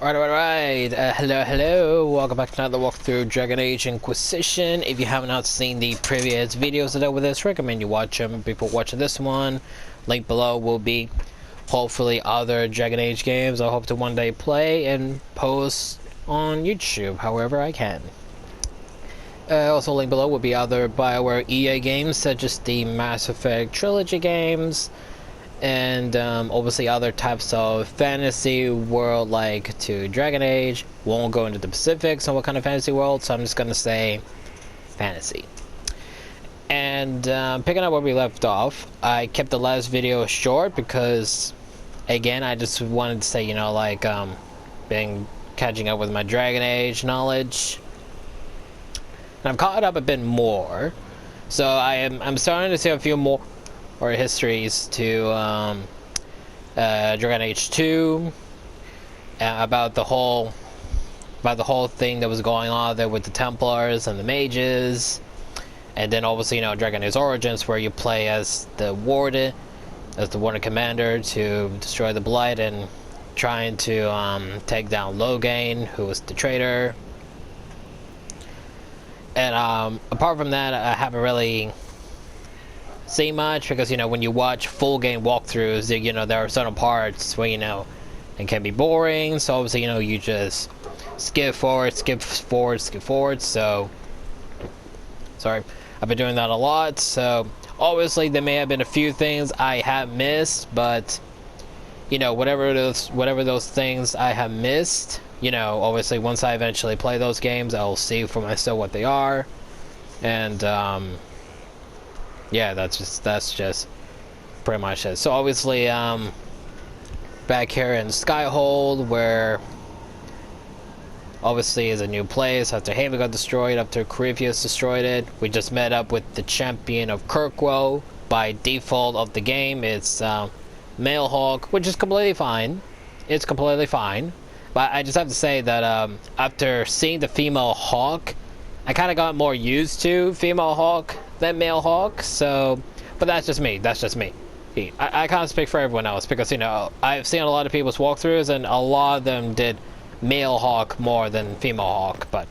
Alright, hello, welcome back to another walkthrough Dragon Age Inquisition. If you have not seen the previous videos that are with this, recommend you watch them before watching this one. Link below will be hopefully other Dragon Age games I hope to one day play and post on YouTube, however I can. Also link below will be other BioWare EA games such as the Mass Effect Trilogy games, and obviously other types of fantasy world like to Dragon Age. Won't go into the specifics on what kind of fantasy world, so I'm just gonna say fantasy. And picking up where we left off, I kept the last video short because, again, I just wanted to say, you know, like been catching up with my Dragon Age knowledge, and I've caught up a bit more. So I'm starting to see a few more or histories to Dragon Age 2 about the whole thing that was going on there with the Templars and the mages, and then obviously, you know, Dragon Age Origins, where you play as the Warden commander to destroy the Blight and trying to take down Loghain, who was the traitor. And apart from that, I haven't really see much, because, you know, when you watch full game walkthroughs, you know, there are certain parts where, you know, it can be boring, so obviously, you know, you just skip forward. So sorry, I've been doing that a lot, so obviously there may have been a few things I have missed, but, you know, whatever those things I have missed, you know, obviously once I eventually play those games, I'll see for myself what they are. And yeah, that's just pretty much it. So obviously, back here in Skyhold, where obviously is a new place after Haven got destroyed, after Corypheus destroyed it. We just met up with the champion of Kirkwall. By default of the game, it's male Hawk, which is completely fine. It's completely fine. But I just have to say that after seeing the female Hawk, I kind of got more used to female Hawk than male Hawk, so, but that's just me, I can't speak for everyone else, because, you know, I've seen a lot of people's walkthroughs, and a lot of them did male Hawk more than female Hawk, but,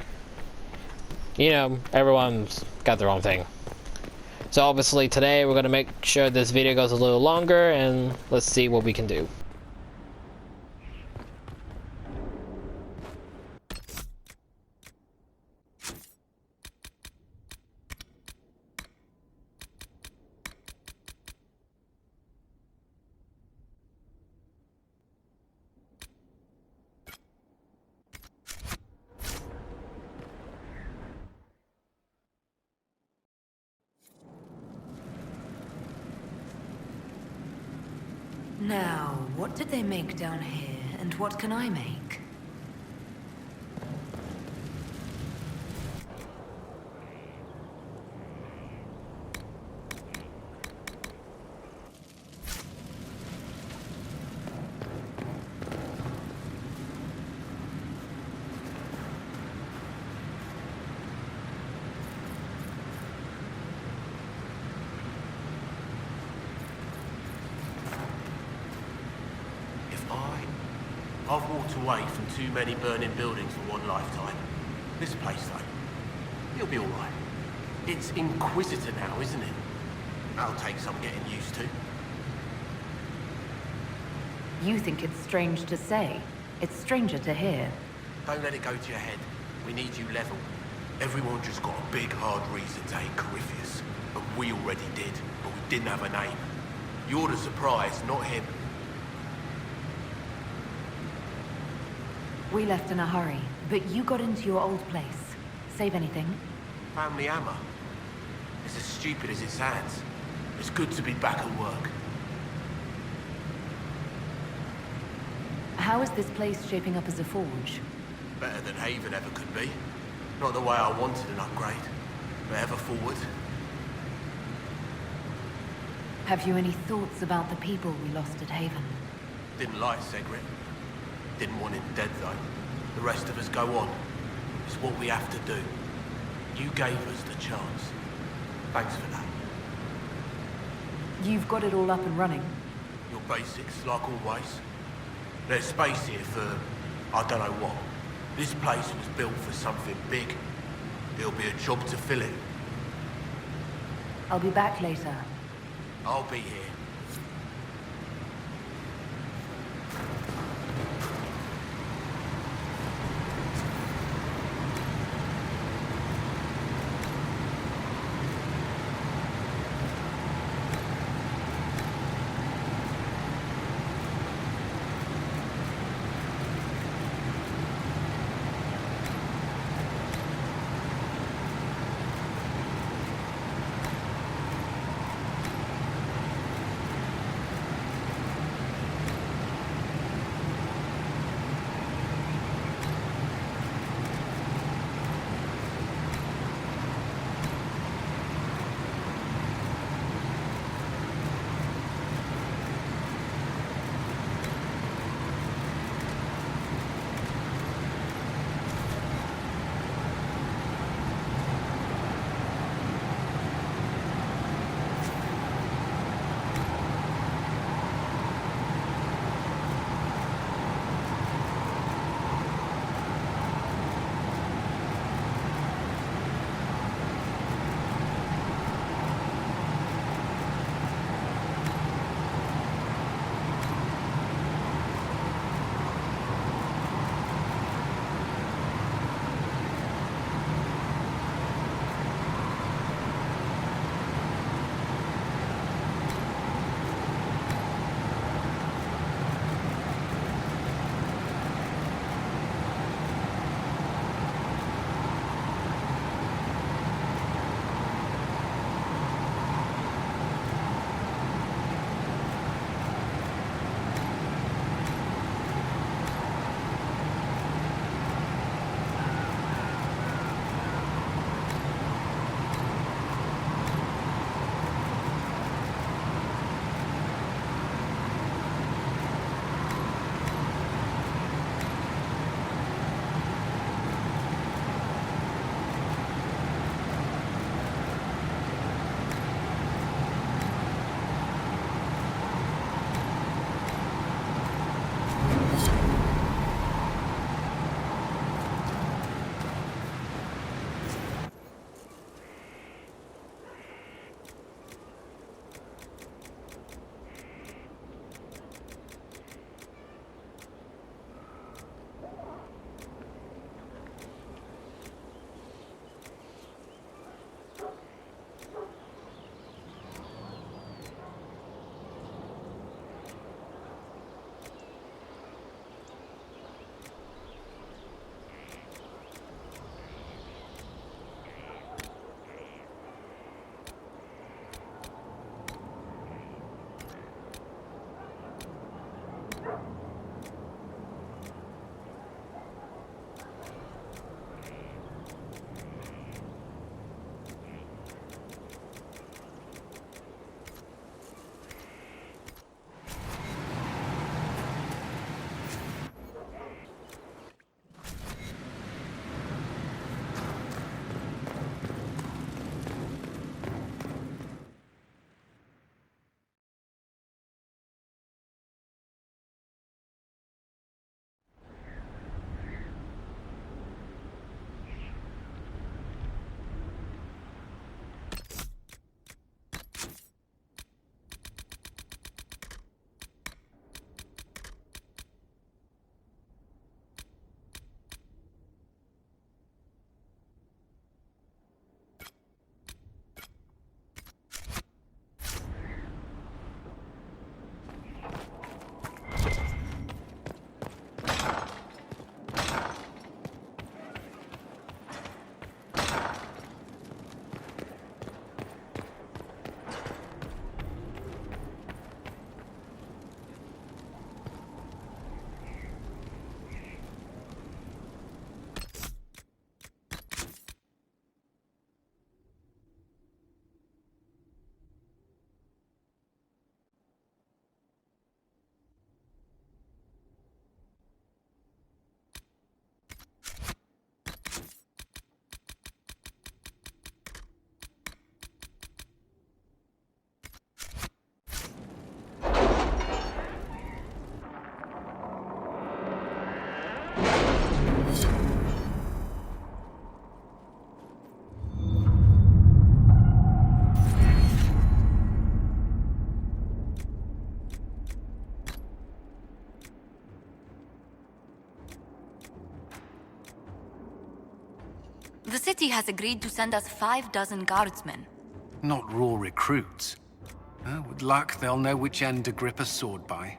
you know, everyone's got their own thing. So obviously today we're going to make sure this video goes a little longer, and let's see what we can do. Now, what did they make down here, and what can I make? I've walked away from too many burning buildings for one lifetime. This place, though, it'll be all right. It's Inquisitor now, isn't it? That'll take some getting used to. You think it's strange to say. It's stranger to hear. Don't let it go to your head. We need you level. Everyone just got a big, hard reason to hate Corypheus. And we already did, but we didn't have a name. You're the surprise, not him. We left in a hurry, but you got into your old place. Save anything? Family hammer. It's as stupid as it sounds. It's good to be back at work. How is this place shaping up as a forge? Better than Haven ever could be. Not the way I wanted an upgrade, but ever forward. Have you any thoughts about the people we lost at Haven? Didn't like Segret. Didn't want him dead, though. The rest of us go on. It's what we have to do. You gave us the chance. Thanks for that. You've got it all up and running. Your basics, like always. There's space here for I don't know what. This place was built for something big. It'll be a job to fill it. I'll be back later. I'll be here. The city has agreed to send us 6 guardsmen. Not raw recruits. With luck, they'll know which end to grip a sword by.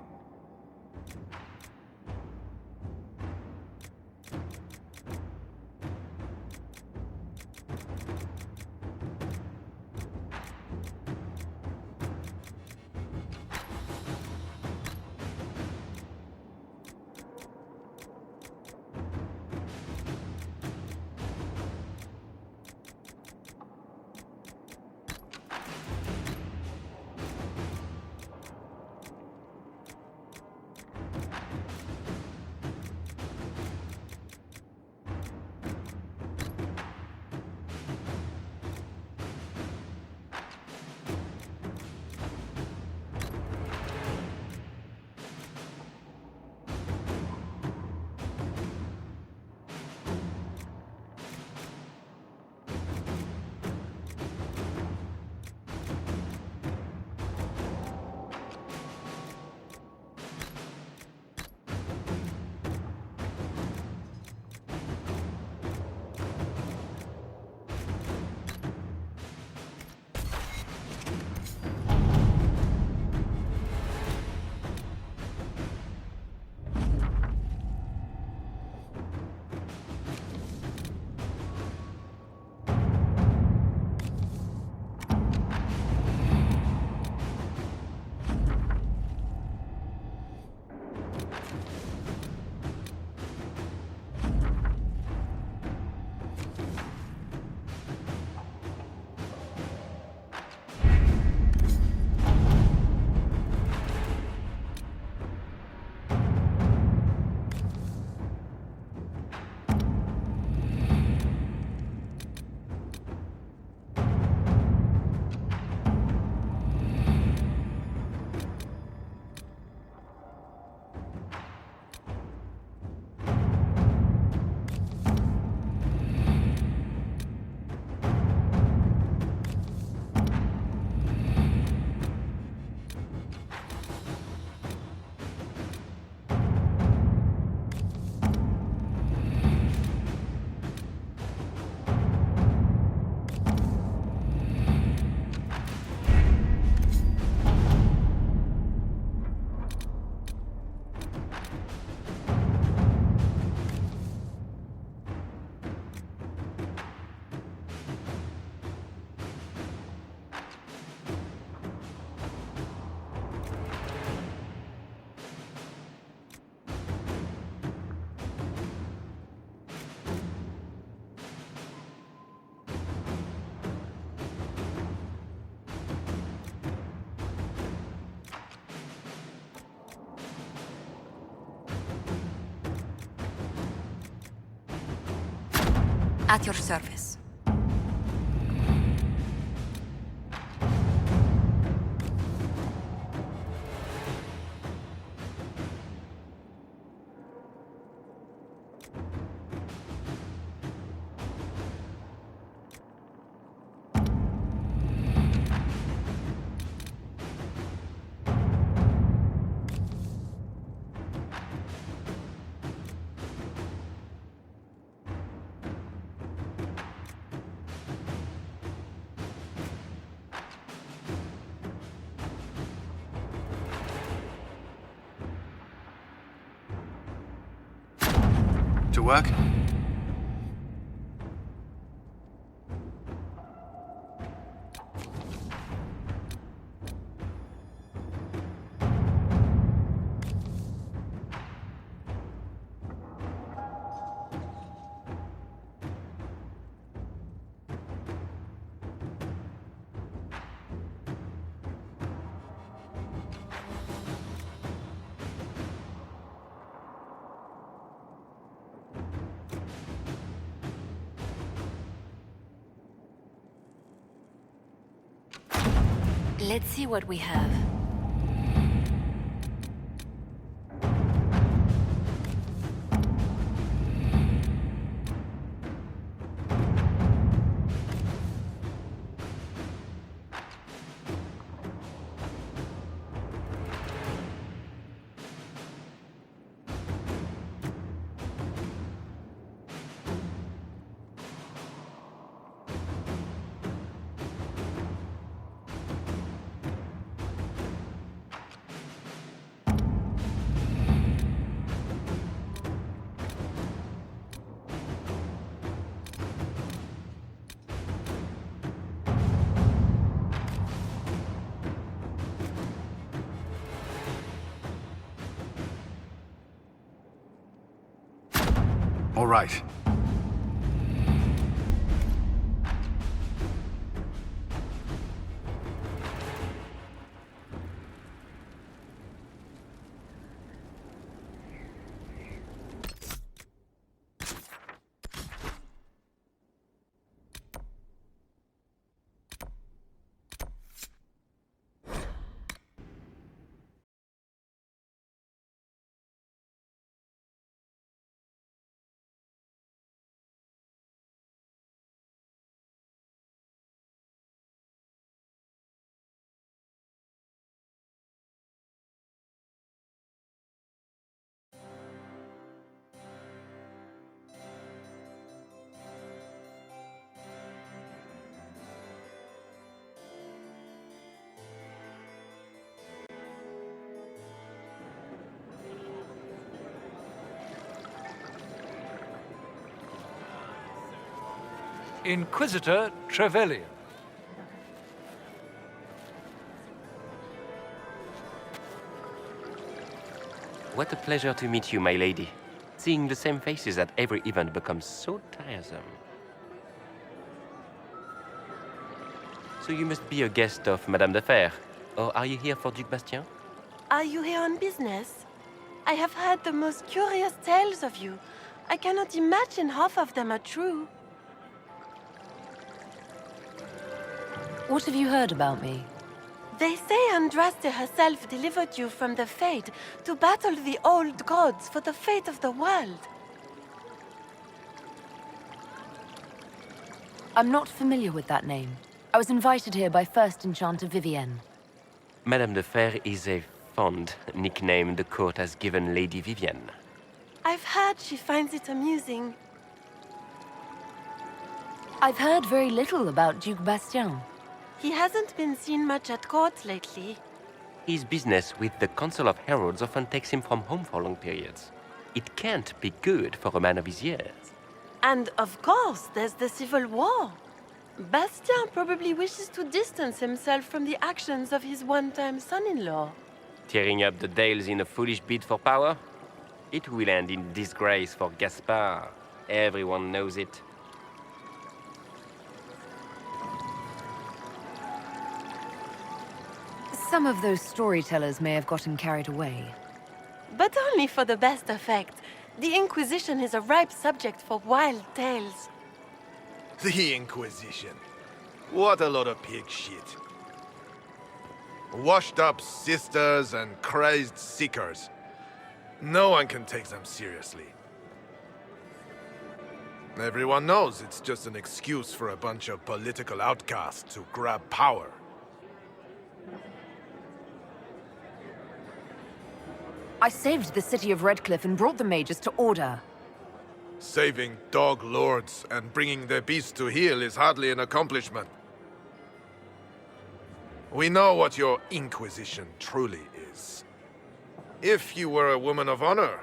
At your service. To work? Let's see what we have. All right. Inquisitor Trevelyan. What a pleasure to meet you, my lady. Seeing the same faces at every event becomes so tiresome. So you must be a guest of Madame de Fer, or are you here for Duc Bastien? Are you here on business? I have heard the most curious tales of you. I cannot imagine half of them are true. What have you heard about me? They say Andraste herself delivered you from the Fate to battle the old gods for the fate of the world. I'm not familiar with that name. I was invited here by First Enchanter Vivienne. Madame de Fer is a fond nickname the court has given Lady Vivienne. I've heard she finds it amusing. I've heard very little about Duc Bastien. He hasn't been seen much at court lately. His business with the Council of Heralds often takes him from home for long periods. It can't be good for a man of his years. And of course, there's the civil war. Bastien probably wishes to distance himself from the actions of his one-time son-in-law. Tearing up the Dales in a foolish bid for power? It will end in disgrace for Gaspard. Everyone knows it. Some of those storytellers may have gotten carried away. But only for the best effect. The Inquisition is a ripe subject for wild tales. The Inquisition. What a lot of pig shit. Washed up sisters and crazed seekers. No one can take them seriously. Everyone knows it's just an excuse for a bunch of political outcasts to grab power. I saved the city of Redcliffe and brought the mages to order. Saving dog lords and bringing their beasts to heel is hardly an accomplishment. We know what your Inquisition truly is. If you were a woman of honor,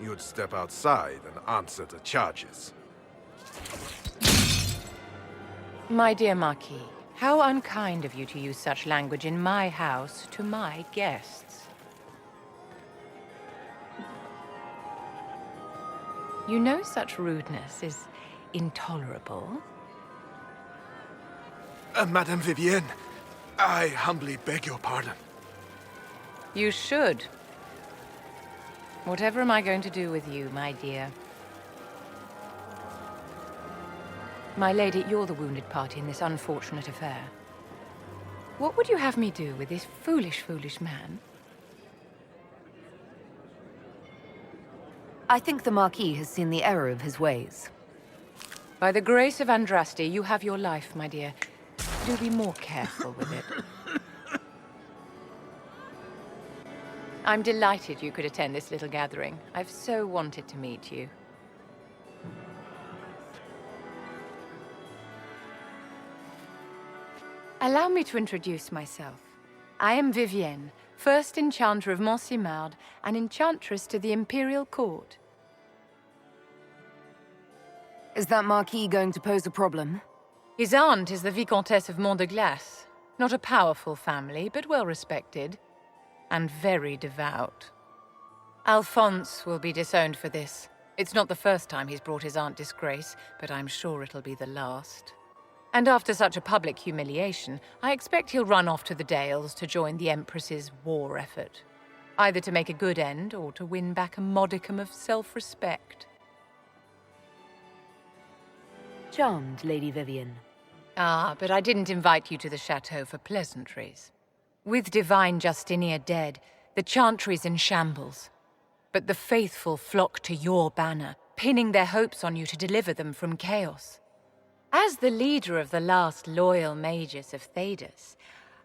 you'd step outside and answer the charges. My dear Marquis, how unkind of you to use such language in my house to my guests. You know such rudeness is intolerable. Madame Vivienne, I humbly beg your pardon. You should. Whatever am I going to do with you, my dear? My lady, you're the wounded party in this unfortunate affair. What would you have me do with this foolish, foolish man? I think the Marquis has seen the error of his ways. By the grace of Andraste, you have your life, my dear. Do be more careful with it. I'm delighted you could attend this little gathering. I've so wanted to meet you. Allow me to introduce myself. I am Vivienne, First Enchanter of Montsimard and Enchantress to the Imperial Court. Is that Marquis going to pose a problem? His aunt is the Vicomtesse of Mont de Glace. Not a powerful family, but well respected. And very devout. Alphonse will be disowned for this. It's not the first time he's brought his aunt disgrace, but I'm sure it'll be the last. And after such a public humiliation, I expect he'll run off to the Dales to join the Empress's war effort. Either to make a good end, or to win back a modicum of self-respect. Charmed, Lady Vivian. Ah, but I didn't invite you to the chateau for pleasantries. With Divine Justinia dead, the Chantry's in shambles. But the faithful flock to your banner, pinning their hopes on you to deliver them from chaos. As the leader of the last loyal mages of Thedas,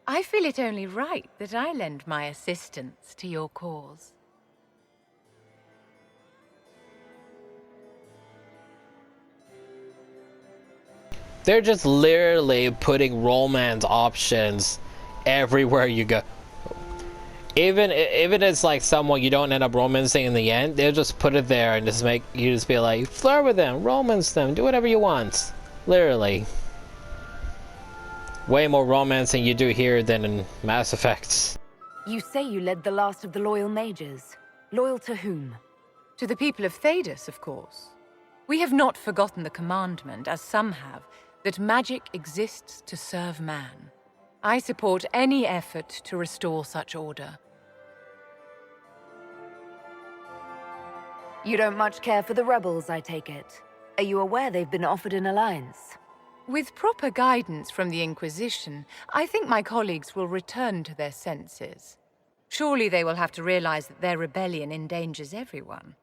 I feel it only right that I lend my assistance to your cause. They're just literally putting romance options everywhere you go. Even if it's like someone you don't end up romancing in the end, they'll just put it there and just make you just be like, flirt with them, romance them, do whatever you want. Literally. Way more romance than you do here than in Mass Effect. You say you led the last of the loyal mages. Loyal to whom? To the people of Thedas, of course. We have not forgotten the commandment, as some have, that magic exists to serve man. I support any effort to restore such order. You don't much care for the rebels, I take it. Are you aware they've been offered an alliance? With proper guidance from the Inquisition, I think my colleagues will return to their senses. Surely they will have to realize that their rebellion endangers everyone.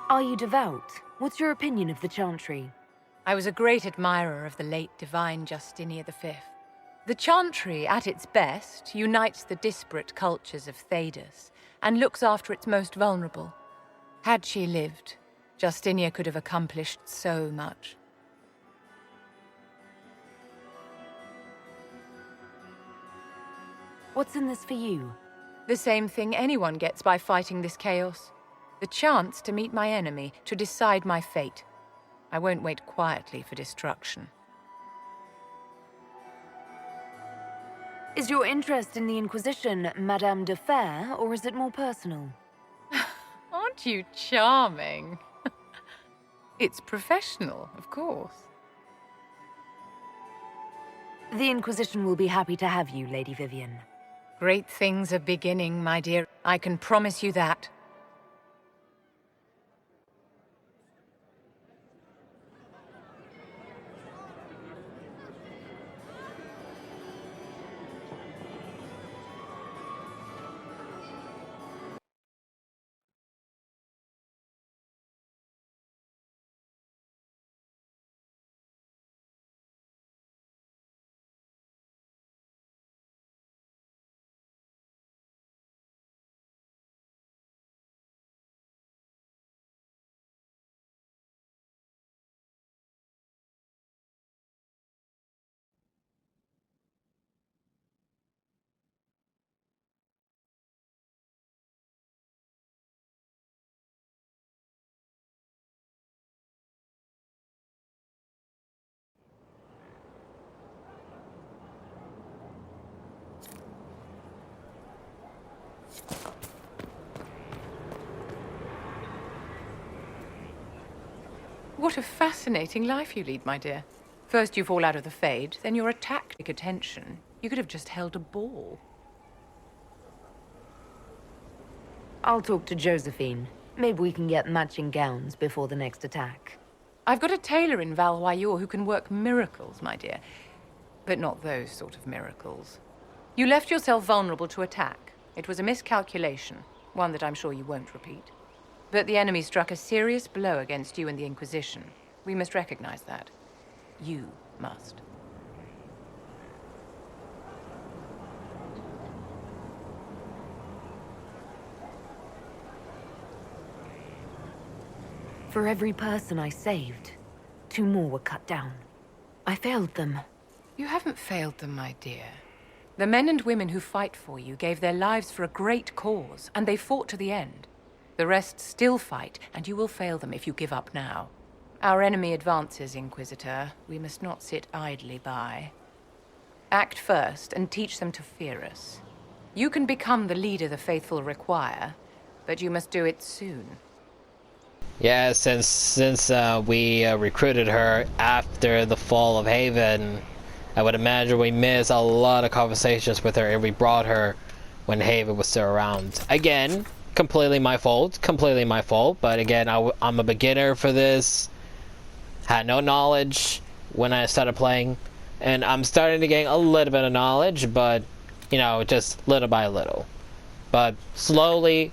Are you devout? What's your opinion of the Chantry? I was a great admirer of the late Divine Justinia V. The Chantry, at its best, unites the disparate cultures of Thedas and looks after its most vulnerable. Had she lived, Justinia could have accomplished so much. What's in this for you? The same thing anyone gets by fighting this chaos. The chance to meet my enemy, to decide my fate. I won't wait quietly for destruction. Is your interest in the Inquisition Madame de Fer, or is it more personal? Aren't you charming? It's professional, of course. The Inquisition will be happy to have you, Lady Vivian. Great things are beginning, my dear. I can promise you that. What a fascinating life you lead, my dear. First you fall out of the Fade, then you're attacked. Attention. You could have just held a ball. I'll talk to Josephine. Maybe we can get matching gowns before the next attack. I've got a tailor in Valwayor who can work miracles, my dear. But not those sort of miracles. You left yourself vulnerable to attack. It was a miscalculation, one that I'm sure you won't repeat. But the enemy struck a serious blow against you and the Inquisition. We must recognize that. You must. For every person I saved, 2 more were cut down. I failed them. You haven't failed them, my dear. The men and women who fight for you gave their lives for a great cause, and they fought to the end. The rest still fight, and you will fail them if you give up now. Our enemy advances, Inquisitor. We must not sit idly by. Act first, and teach them to fear us. You can become the leader the faithful require, but you must do it soon. Yeah, since we recruited her after the fall of Haven, I would imagine we missed a lot of conversations with her if we brought her when Haven was still around. Again, completely my fault, but again, I'm a beginner for this, had no knowledge when I started playing, and I'm starting to gain a little bit of knowledge, but, you know, just little by little. But slowly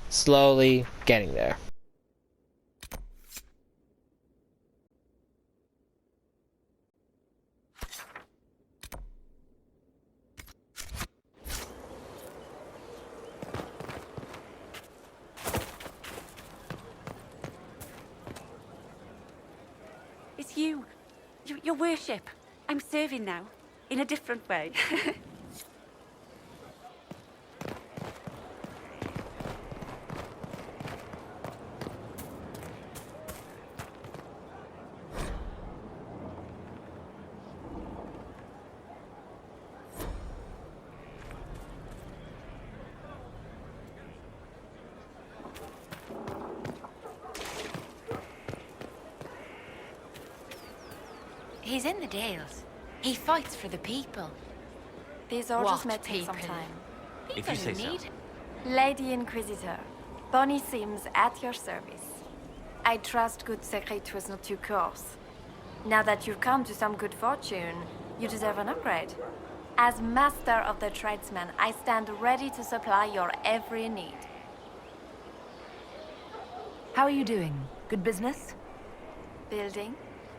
getting there. It's you. Your worship. I'm serving now. In a different way. He's in the Dales. He fights for the people. These orders What may take some people? time. If you say so. Lady Inquisitor, Bonnie Sims at your service. I trust good secret was not too coarse. Now that you've come to some good fortune, you deserve an upgrade. As master of the tradesman, I stand ready to supply your every need. How are you doing? Good business? Building,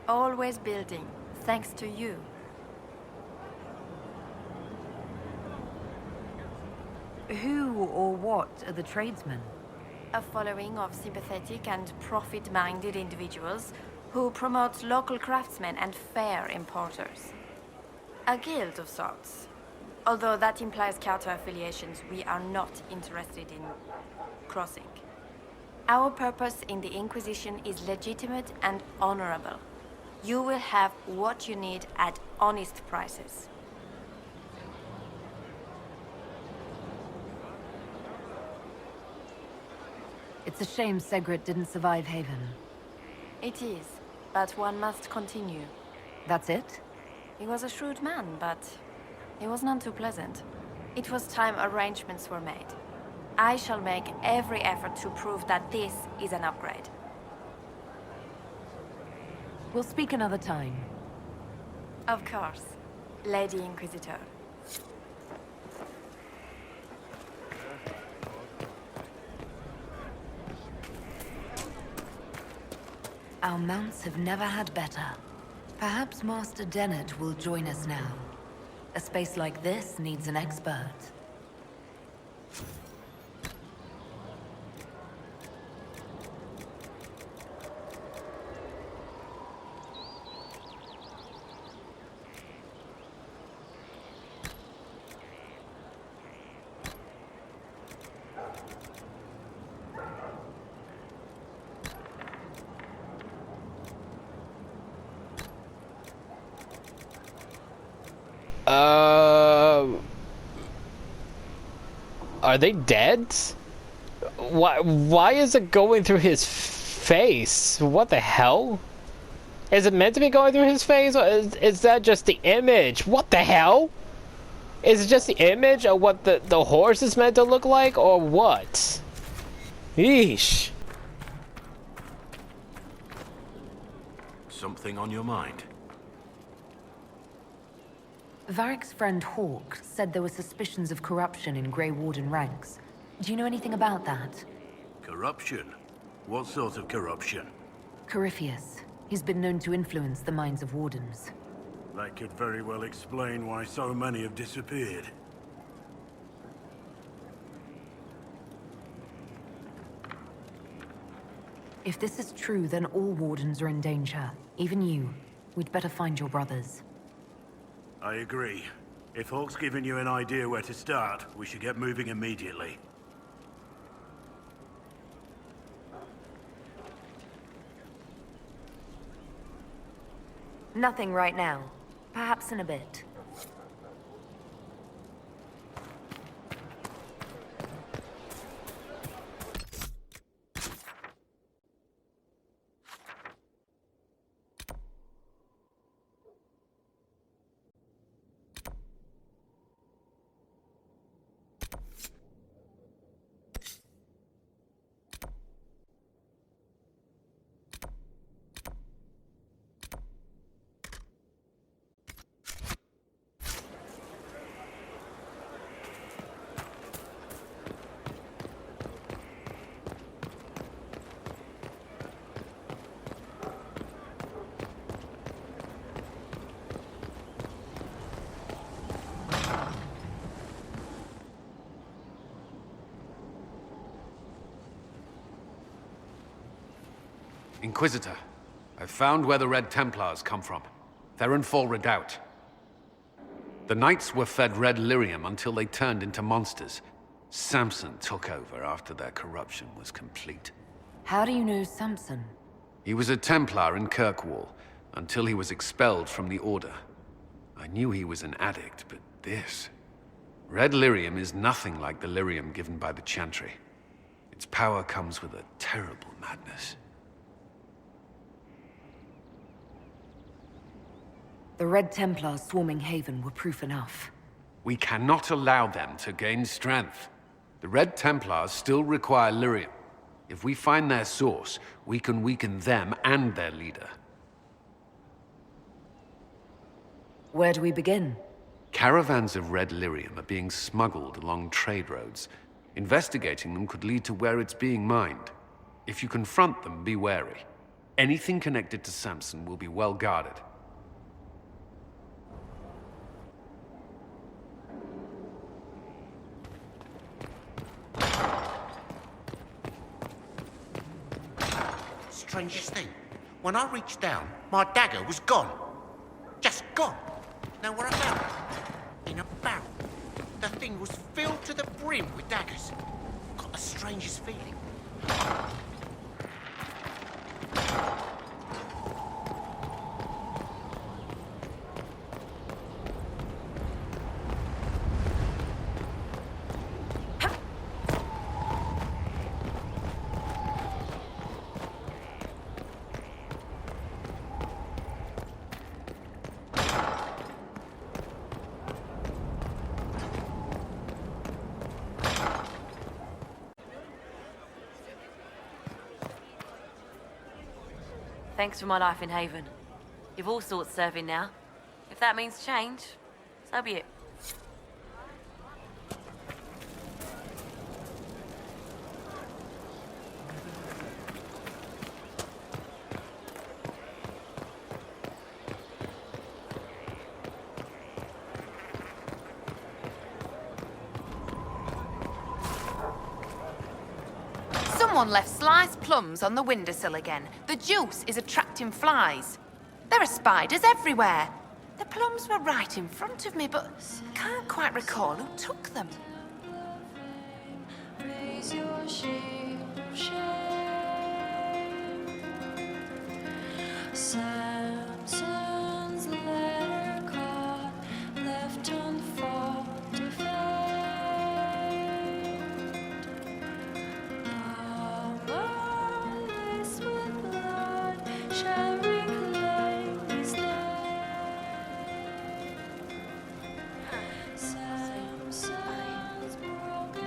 always building, thanks to you. Who or what are the tradesmen? A following of sympathetic and profit-minded individuals who promote local craftsmen and fair importers. A guild of sorts. Although that implies counter-affiliations we are not interested in crossing. Our purpose in the Inquisition is legitimate and honorable. You will have what you need at honest prices. It's a shame Segret didn't survive Haven. It is, but one must continue. That's it? He was a shrewd man, but he was none too pleasant. It was time arrangements were made. I shall make every effort to prove that this is an upgrade. We'll speak another time. Of course, Lady Inquisitor. Our mounts have never had better. Perhaps Master Dennett will join us now. A space like this needs an expert. Are they dead? Why is it going through his face? What the hell? Is it meant to be going through his face, or is that just the image? What the hell? Is it just the image of what the horse is meant to look like, or what? Yeesh. Something on your mind? Varric's friend Hawk said there were suspicions of corruption in Grey Warden ranks. Do you know anything about that? Corruption? What sort of corruption? Corypheus. He's been known to influence the minds of Wardens. That could very well explain why so many have disappeared. If this is true, then all Wardens are in danger. Even you. We'd better find your brothers. I agree. If Hawk's given you an idea where to start, we should get moving immediately. Nothing right now. Perhaps in a bit. Inquisitor, I've found where the Red Templars come from. Therenfall Redoubt. The Knights were fed red lyrium until they turned into monsters. Samson took over after their corruption was complete. How do you know Samson? He was a Templar in Kirkwall, until he was expelled from the Order. I knew he was an addict, but this... Red lyrium is nothing like the lyrium given by the Chantry. Its power comes with a terrible madness. The Red Templars swarming Haven were proof enough. We cannot allow them to gain strength. The Red Templars still require lyrium. If we find their source, we can weaken them and their leader. Where do we begin? Caravans of red lyrium are being smuggled along trade roads. Investigating them could lead to where it's being mined. If you confront them, be wary. Anything connected to Samson will be well guarded. Strangest thing, when I reached down, my dagger was gone. Just gone. Know where I found it? In a barrel. The thing was filled to the brim with daggers. Got the strangest feeling. Thanks for my life in Haven. You've all sorts serving now. If that means change, so be it. Someone left sliced plums on the windowsill again. The juice is attracting flies. There are spiders everywhere. The plums were right in front of me, but can't quite recall who took them. Raise your shame of shame. Samson's letter caught, left unfought to fade.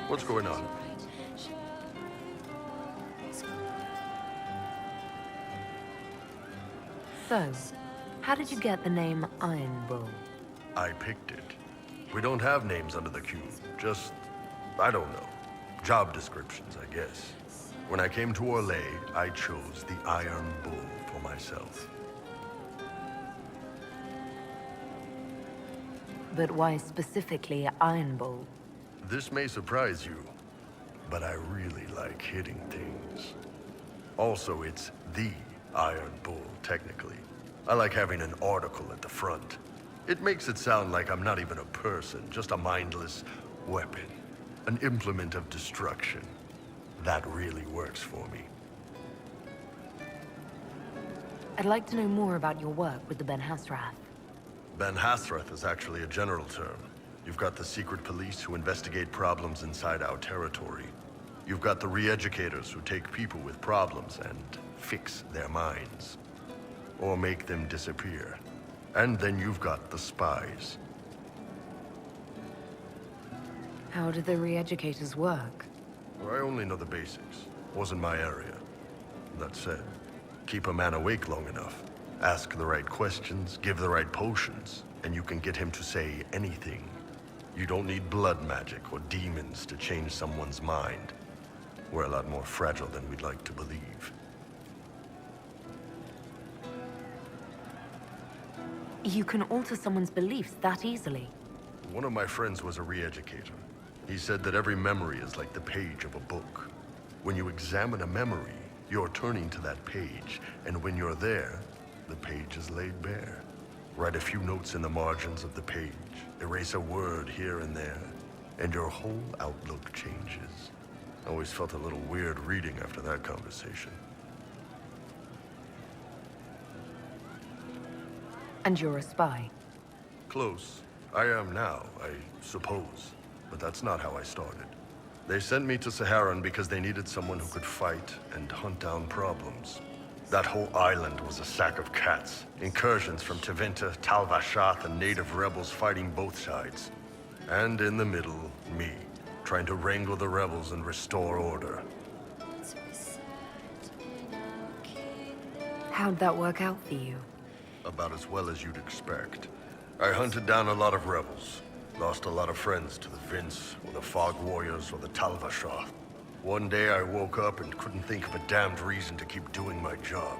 What's going on? So, how did you get the name Iron Bull? I picked it. We don't have names under the cube. Just, I don't know. Job descriptions, I guess. When I came to Orlais, I chose the Iron Bull for myself. But why specifically Iron Bull? This may surprise you, but I really like hitting things. Also, it's the Iron Bull, technically. I like having an article at the front. It makes it sound like I'm not even a person, just a mindless weapon. An implement of destruction. That really works for me. I'd like to know more about your work with the Ben Hasrath. Ben Hasrath is actually a general term. You've got the secret police who investigate problems inside our territory. You've got the re-educators who take people with problems and fix their minds. Or make them disappear. And then you've got the spies. How do the re-educators work? Well, I only know the basics. Wasn't my area. That said, keep a man awake long enough. Ask the right questions, give the right potions, and you can get him to say anything. You don't need blood magic or demons to change someone's mind. We're a lot more fragile than we'd like to believe. You can alter someone's beliefs that easily. One of my friends was a re-educator. He said that every memory is like the page of a book. When you examine a memory, You're turning to that page, and when you're there, the page is laid bare. Write a few notes in the margins of the page, erase a word here and there, and your whole outlook changes. I always felt a little weird reading after that conversation. And you're a spy? Close. I am now, I suppose. But that's not how I started. They sent me to Saharan because they needed someone who could fight and hunt down problems. That whole island was a sack of cats. Incursions from Tevinter, Tal Vashath, and native rebels fighting both sides. And in the middle, me, trying to wrangle the rebels and restore order. How'd that work out for you? About as well as you'd expect. I hunted down a lot of rebels. Lost a lot of friends to the Vince, or the Fog Warriors, or the Tal Vashath. One day I woke up and couldn't think of a damned reason to keep doing my job.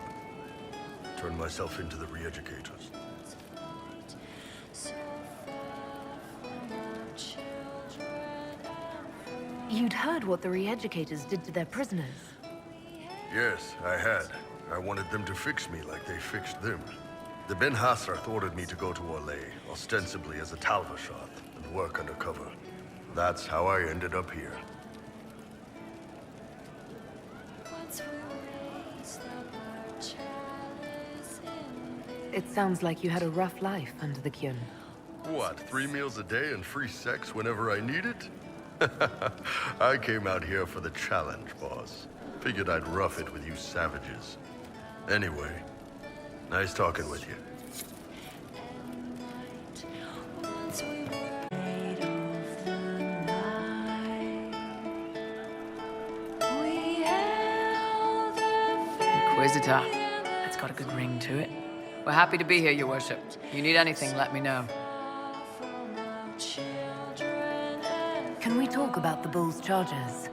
Turned myself into the re-educators. You'd heard what the re-educators did to their prisoners. Yes, I had. I wanted them to fix me like they fixed them. The Ben Hassrath ordered me to go to Orlais, ostensibly as a Tal Vashath, and work undercover. That's how I ended up here. It sounds like you had a rough life under the Kyun. What, 3 meals a day and free sex whenever I need it? I came out here for the challenge, boss. Figured I'd rough it with you savages. Anyway, nice talking with you. Inquisitor. It's got a good ring to it. We're happy to be here, Your Worship. You need anything, let me know. Can we talk about the Bull's charges?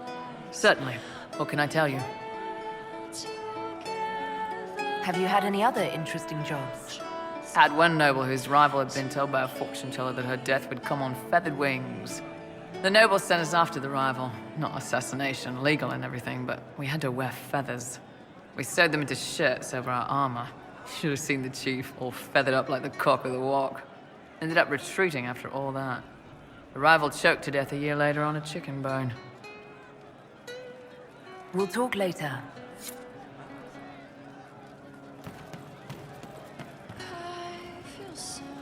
Certainly. What can I tell you? Have you had any other interesting jobs? Had one noble whose rival had been told by a fortune teller that her death would come on feathered wings. The noble sent us after the rival. Not assassination, legal and everything, but we had to wear feathers. We sewed them into shirts over our armor. Should have seen the chief, all feathered up like the cock of the walk. Ended up retreating after all that. The rival choked to death a year later on a chicken bone. We'll talk later.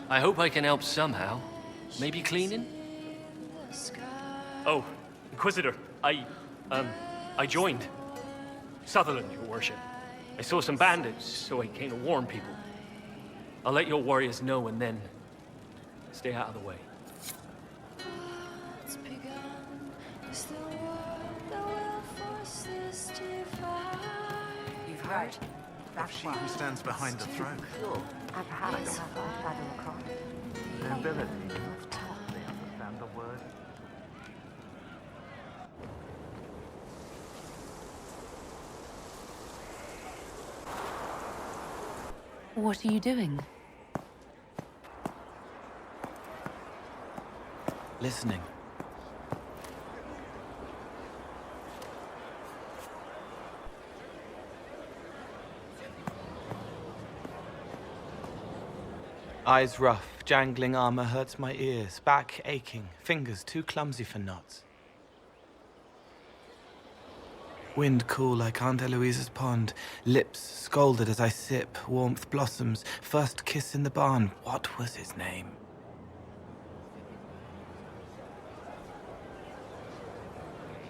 I hope I can help somehow. Maybe cleaning? Oh, Inquisitor, I joined. Sutherland, Your Worship. I saw some bandits, so I came to warn people. I'll let your warriors know and then stay out of the way. You've heard? Of she who stands behind the throne. I've had a shadow across. The ability to totally understand the word. What are you doing? Listening. Eyes rough, jangling armor hurts my ears, back aching, fingers too clumsy for knots. Wind cool like Aunt Eloise's pond, lips scalded as I sip, warmth blossoms, first kiss in the barn, what was his name?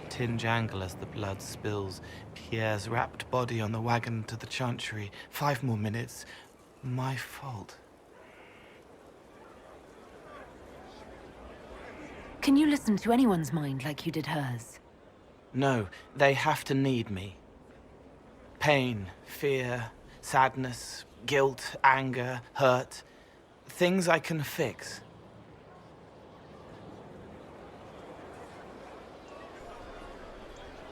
Tin jangle as the blood spills, Pierre's wrapped body on the wagon to the chantry, 5 more minutes, my fault. Can you listen to anyone's mind like you did hers? No, they have to need me. Pain, fear, sadness, guilt, anger, hurt. Things I can fix.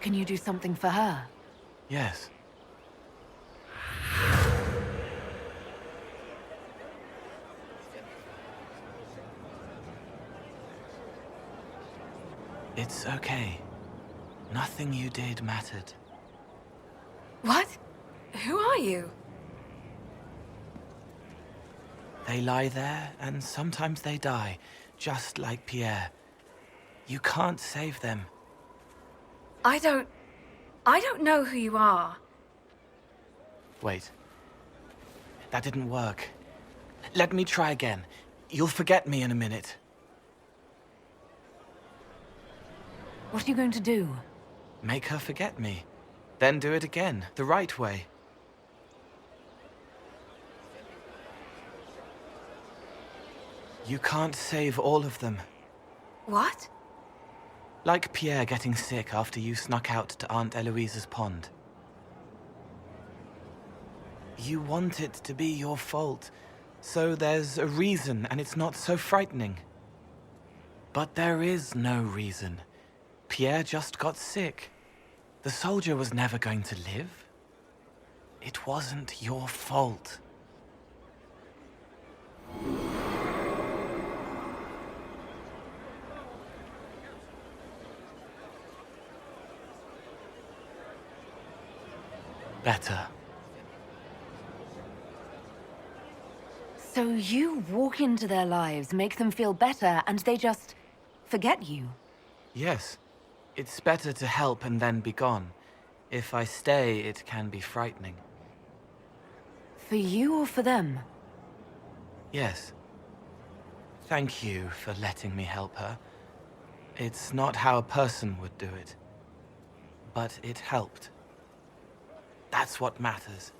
Can you do something for her? Yes. It's okay. Nothing you did mattered. What? Who are you? They lie there, and sometimes they die, just like Pierre. You can't save them. I don't know who you are. Wait. That didn't work. Let me try again. You'll forget me in a minute. What are you going to do? Make her forget me. Then do it again, the right way. You can't save all of them. What? Like Pierre getting sick after you snuck out to Aunt Eloise's pond. You want it to be your fault, so there's a reason and it's not so frightening. But there is no reason. Pierre just got sick. The soldier was never going to live. It wasn't your fault. Better. So you walk into their lives, make them feel better, and they just forget you? Yes. It's better to help and then be gone. If I stay, it can be frightening. For you or for them? Yes. Thank you for letting me help her. It's not how a person would do it. But it helped. That's what matters.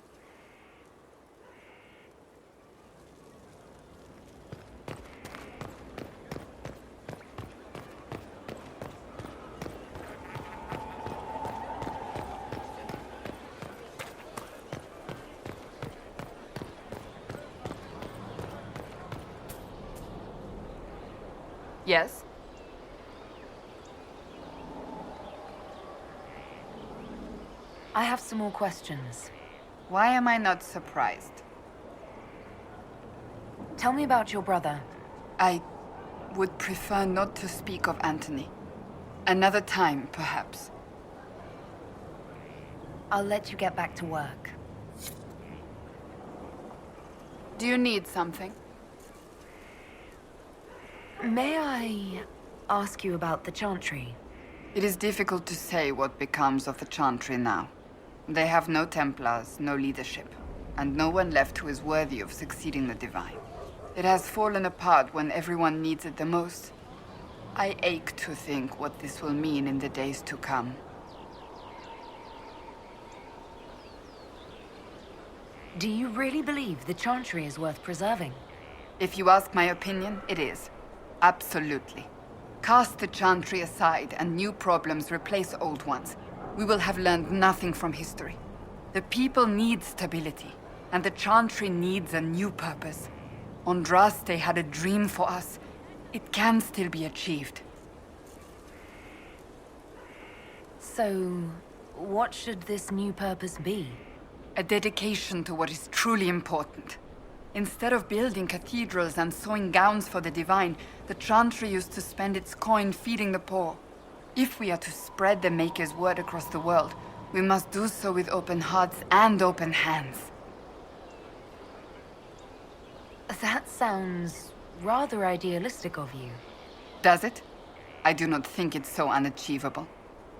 Yes? I have some more questions. Why am I not surprised? Tell me about your brother. I would prefer not to speak of Anthony. Another time, perhaps. I'll let you get back to work. Do you need something? May I ask you about the Chantry? It is difficult to say what becomes of the Chantry now. They have no Templars, no leadership, and no one left who is worthy of succeeding the Divine. It has fallen apart when everyone needs it the most. I ache to think what this will mean in the days to come. Do you really believe the Chantry is worth preserving? If you ask my opinion, it is. Absolutely. Cast the Chantry aside and new problems replace old ones. We will have learned nothing from history. The people need stability, and the Chantry needs a new purpose. Andraste had a dream for us. It can still be achieved. So, what should this new purpose be? A dedication to what is truly important. Instead of building cathedrals and sewing gowns for the Divine, the Chantry used to spend its coin feeding the poor. If we are to spread the Maker's word across the world, we must do so with open hearts and open hands. That sounds rather idealistic of you. Does it? I do not think it's so unachievable.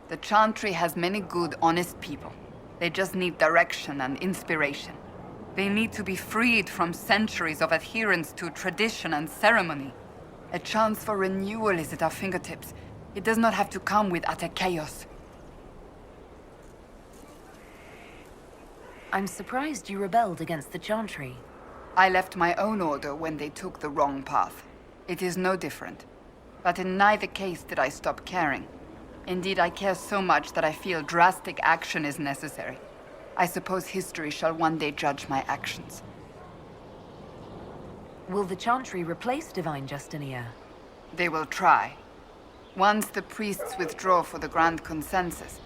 The Chantry has many good, honest people. They just need direction and inspiration. They need to be freed from centuries of adherence to tradition and ceremony. A chance for renewal is at our fingertips. It does not have to come with utter chaos. I'm surprised you rebelled against the Chantry. I left my own order when they took the wrong path. It is no different. But in neither case did I stop caring. Indeed, I care so much that I feel drastic action is necessary. I suppose history shall one day judge my actions. Will the Chantry replace Divine Justinia? They will try. Once the priests withdraw for the Grand Consensus,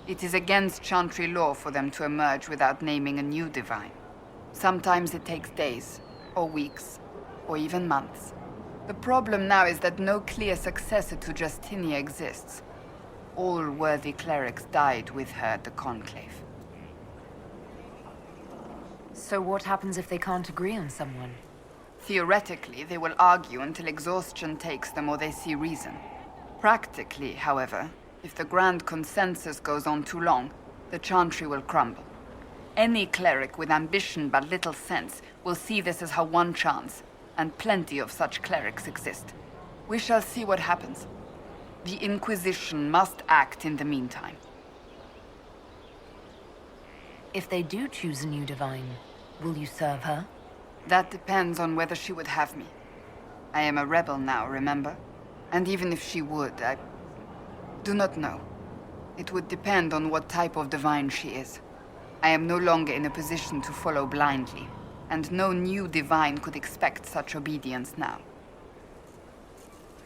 it is against Chantry law for them to emerge without naming a new Divine. Sometimes it takes days, or weeks, or even months. The problem now is that no clear successor to Justinia exists. All worthy clerics died with her at the Conclave. So what happens if they can't agree on someone? Theoretically, they will argue until exhaustion takes them or they see reason. Practically, however, if the grand consensus goes on too long, the Chantry will crumble. Any cleric with ambition but little sense will see this as her one chance, and plenty of such clerics exist. We shall see what happens. The Inquisition must act in the meantime. If they do choose a new divine, will you serve her? That depends on whether she would have me. I am a rebel now, remember? And even if she would, I do not know. It would depend on what type of divine she is. I am no longer in a position to follow blindly, and no new divine could expect such obedience now.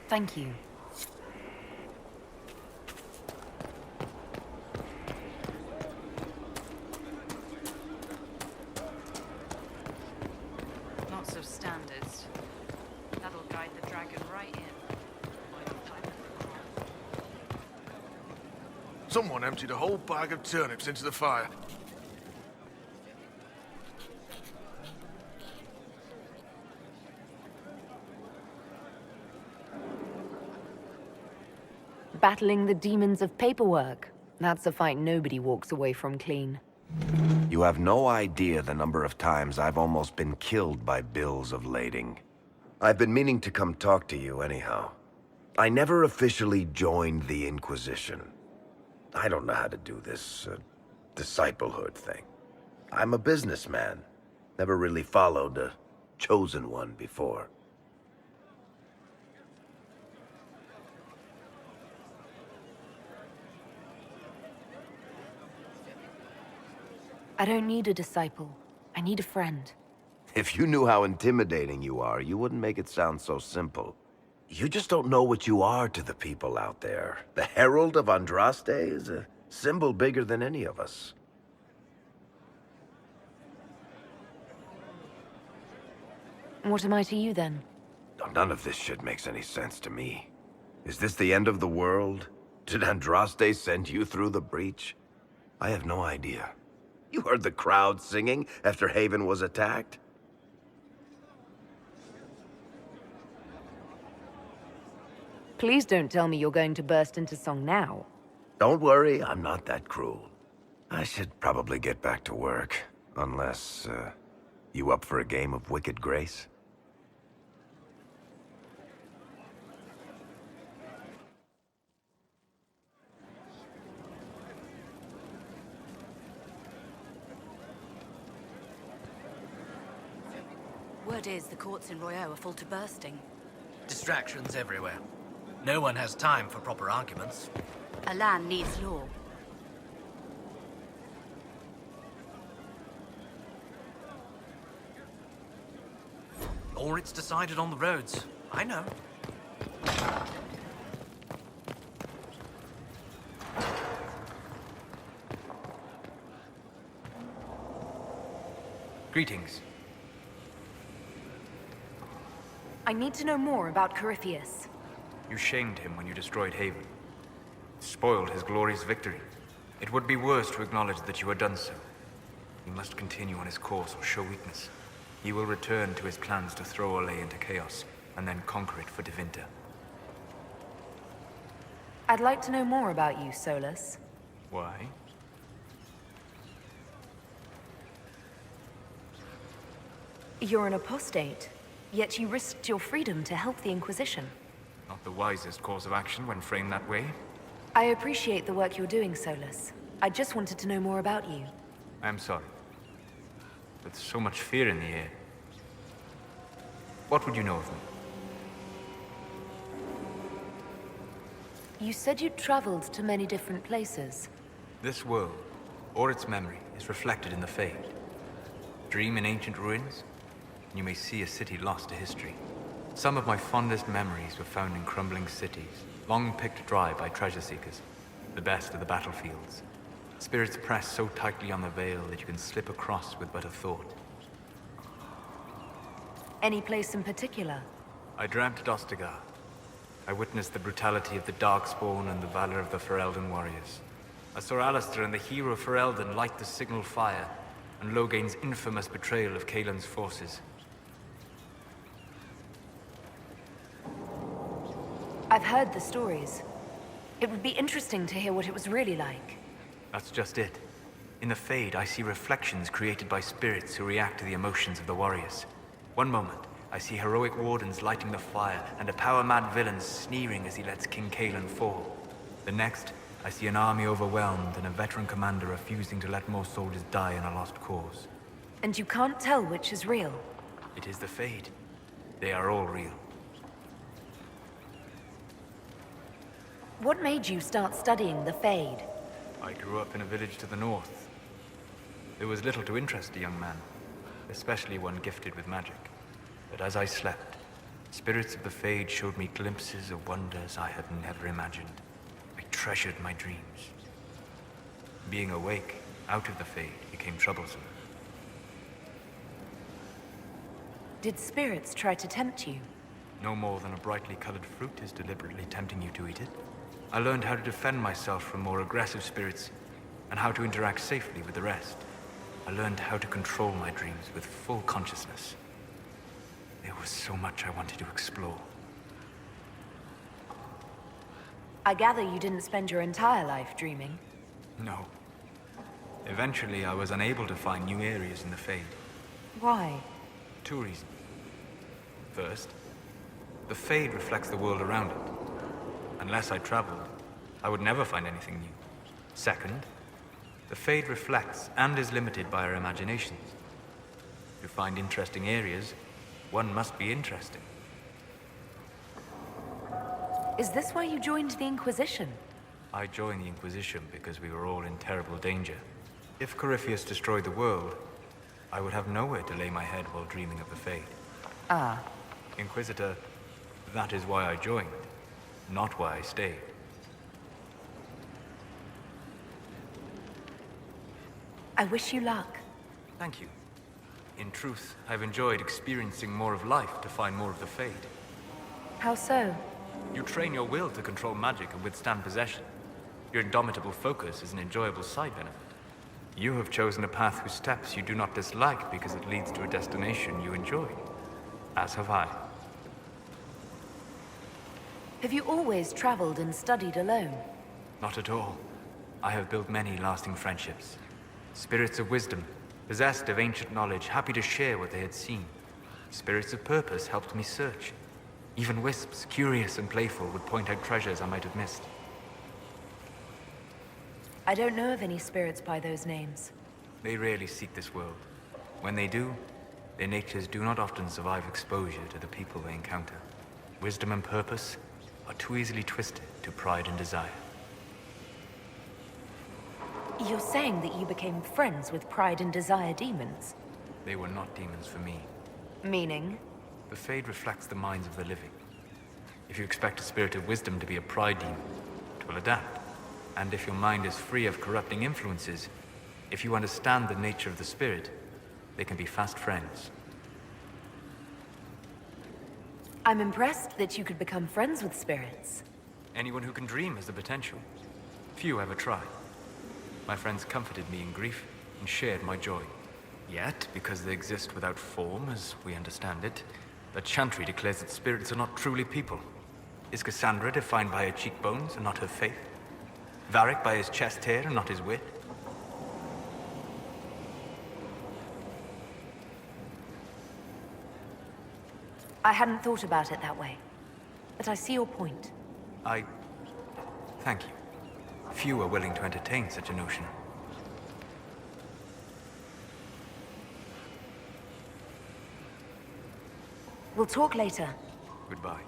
Thank you. Lots of standards. That'll guide the dragon right in. Someone emptied a whole bag of turnips into the fire. Battling the demons of paperwork. That's a fight nobody walks away from clean. You have no idea the number of times I've almost been killed by bills of lading. I've been meaning to come talk to you anyhow. I never officially joined the Inquisition. I don't know how to do this, disciplehood thing. I'm a businessman. Never really followed a chosen one before. I don't need a disciple. I need a friend. If you knew how intimidating you are, you wouldn't make it sound so simple. You just don't know what you are to the people out there. The Herald of Andraste is a symbol bigger than any of us. What am I to you, then? None of this shit makes any sense to me. Is this the end of the world? Did Andraste send you through the breach? I have no idea. You heard the crowd singing after Haven was attacked? Please don't tell me you're going to burst into song now. Don't worry, I'm not that cruel. I should probably get back to work. Unless, you up for a game of Wicked Grace? Word is the courts in Royaux are full to bursting. Distractions everywhere. No one has time for proper arguments. A land needs law. Or it's decided on the roads. I know. Greetings. I need to know more about Corypheus. You shamed him when you destroyed Haven. Spoiled his glorious victory. It would be worse to acknowledge that you had done so. You must continue on his course or show weakness. He will return to his plans to throw Olay into chaos, and then conquer it for Devinter. I'd like to know more about you, Solus. Why? You're an apostate, yet you risked your freedom to help the Inquisition. Not the wisest course of action when framed that way. I appreciate the work you're doing, Solus. I just wanted to know more about you. I am sorry. With so much fear in the air. What would you know of me? You said you'd traveled to many different places. This world, or its memory, is reflected in the Fade. Dream in ancient ruins, and you may see a city lost to history. Some of my fondest memories were found in crumbling cities, long picked dry by treasure seekers, the best of the battlefields. Spirits press so tightly on the veil that you can slip across with but a thought. Any place in particular? I dreamt Dostagar. I witnessed the brutality of the Darkspawn and the valor of the Ferelden warriors. I saw Alistair and the hero Ferelden light the signal fire, and Logain's infamous betrayal of Kaelin's forces. I've heard the stories. It would be interesting to hear what it was really like. That's just it. In the Fade, I see reflections created by spirits who react to the emotions of the warriors. One moment, I see heroic wardens lighting the fire, and a power-mad villain sneering as he lets King Kaelin fall. The next, I see an army overwhelmed and a veteran commander refusing to let more soldiers die in a lost cause. And you can't tell which is real. It is the Fade. They are all real. What made you start studying the Fade? I grew up in a village to the north. There was little to interest a young man, especially one gifted with magic. But as I slept, spirits of the Fade showed me glimpses of wonders I had never imagined. I treasured my dreams. Being awake, out of the Fade, became troublesome. Did spirits try to tempt you? No more than a brightly colored fruit is deliberately tempting you to eat it. I learned how to defend myself from more aggressive spirits, and how to interact safely with the rest. I learned how to control my dreams with full consciousness. There was so much I wanted to explore. I gather you didn't spend your entire life dreaming. No. Eventually, I was unable to find new areas in the Fade. Why? 2 reasons. First, the Fade reflects the world around it. Unless I traveled, I would never find anything new. Second, the Fade reflects and is limited by our imaginations. To find interesting areas, one must be interesting. Is this why you joined the Inquisition? I joined the Inquisition because we were all in terrible danger. If Corypheus destroyed the world, I would have nowhere to lay my head while dreaming of the Fade. Ah. Inquisitor, that is why I joined, not why I stayed. I wish you luck. Thank you. In truth, I've enjoyed experiencing more of life to find more of the Fade. How so? You train your will to control magic and withstand possession. Your indomitable focus is an enjoyable side benefit. You have chosen a path whose steps you do not dislike because it leads to a destination you enjoy. As have I. Have you always traveled and studied alone? Not at all. I have built many lasting friendships. Spirits of wisdom, possessed of ancient knowledge, happy to share what they had seen. Spirits of purpose helped me search. Even wisps, curious and playful, would point out treasures I might have missed. I don't know of any spirits by those names. They rarely seek this world. When they do, their natures do not often survive exposure to the people they encounter. Wisdom and purpose are too easily twisted to pride and desire. You're saying that you became friends with Pride and Desire demons? They were not demons for me. Meaning? The Fade reflects the minds of the living. If you expect a spirit of wisdom to be a pride demon, it will adapt. And if your mind is free of corrupting influences, if you understand the nature of the spirit, they can be fast friends. I'm impressed that you could become friends with spirits. Anyone who can dream has the potential. Few ever try. My friends comforted me in grief and shared my joy. Yet, because they exist without form, as we understand it, the Chantry declares that spirits are not truly people. Is Cassandra defined by her cheekbones and not her faith? Varric by his chest hair and not his wit? I hadn't thought about it that way, but I see your point. Thank you. Few are willing to entertain such a notion. We'll talk later. Goodbye.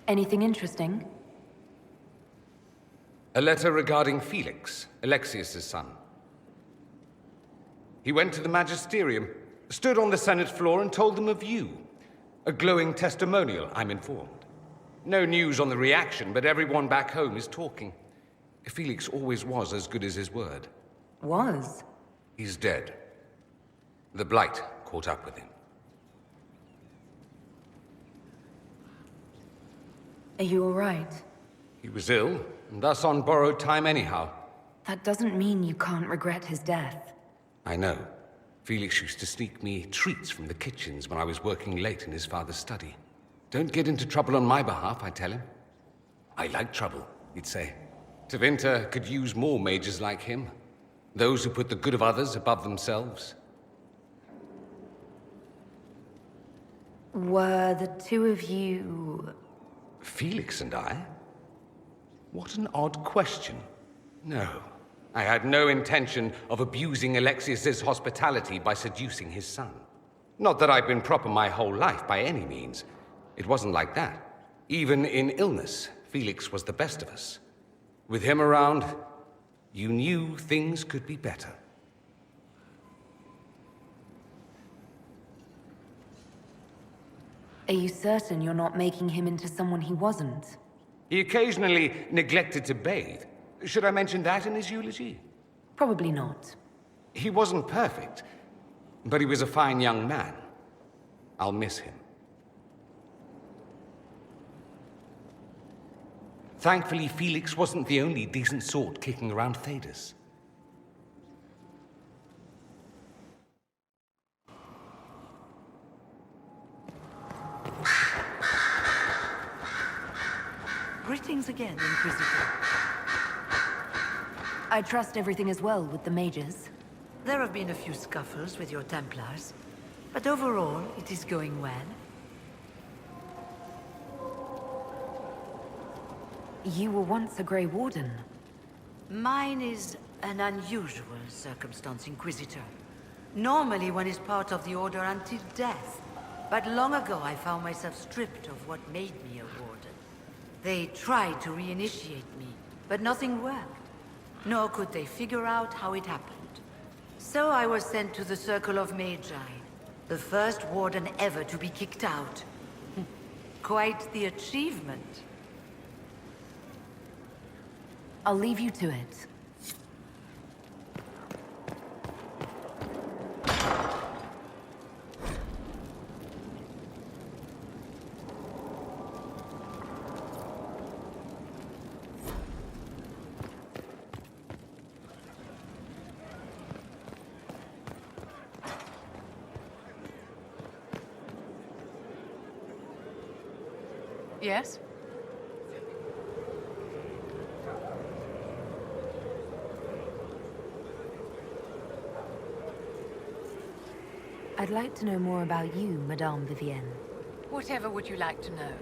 Anything interesting? A letter regarding Felix, Alexius's son. He went to the Magisterium, Stood on the Senate floor and told them of you. A glowing testimonial, I'm informed. No news on the reaction, but everyone back home is talking. Felix always was as good as his word. Was? He's dead. The Blight caught up with him. Are you all right? He was ill, and thus on borrowed time anyhow. That doesn't mean you can't regret his death. I know. Felix used to sneak me treats from the kitchens when I was working late in his father's study. Don't get into trouble on my behalf, I tell him. I like trouble, he'd say. Tevinter could use more mages like him. Those who put the good of others above themselves. Were the two of you... Felix and I? What an odd question. No, I had no intention of abusing Alexius's hospitality by seducing his son. Not that I've been proper my whole life, by any means. It wasn't like that. Even in illness, Felix was the best of us. With him around, you knew things could be better. Are you certain you're not making him into someone he wasn't? He occasionally neglected to bathe. Should I mention that in his eulogy? Probably not. He wasn't perfect, but he was a fine young man. I'll miss him. Thankfully, Felix wasn't the only decent sort kicking around Thedas. Greetings again, Inquisitor. I trust everything is well with the mages. There have been a few scuffles with your Templars, but overall, it is going well. You were once a Grey Warden. Mine is an unusual circumstance, Inquisitor. Normally one is part of the Order until death, but long ago I found myself stripped of what made me a Warden. They tried to reinitiate me, but nothing worked. Nor could they figure out how it happened. So I was sent to the Circle of Magi, the first Warden ever to be kicked out. Quite the achievement. I'll leave you to it. Yes? I'd like to know more about you, Madame Vivienne. Whatever would you like to know?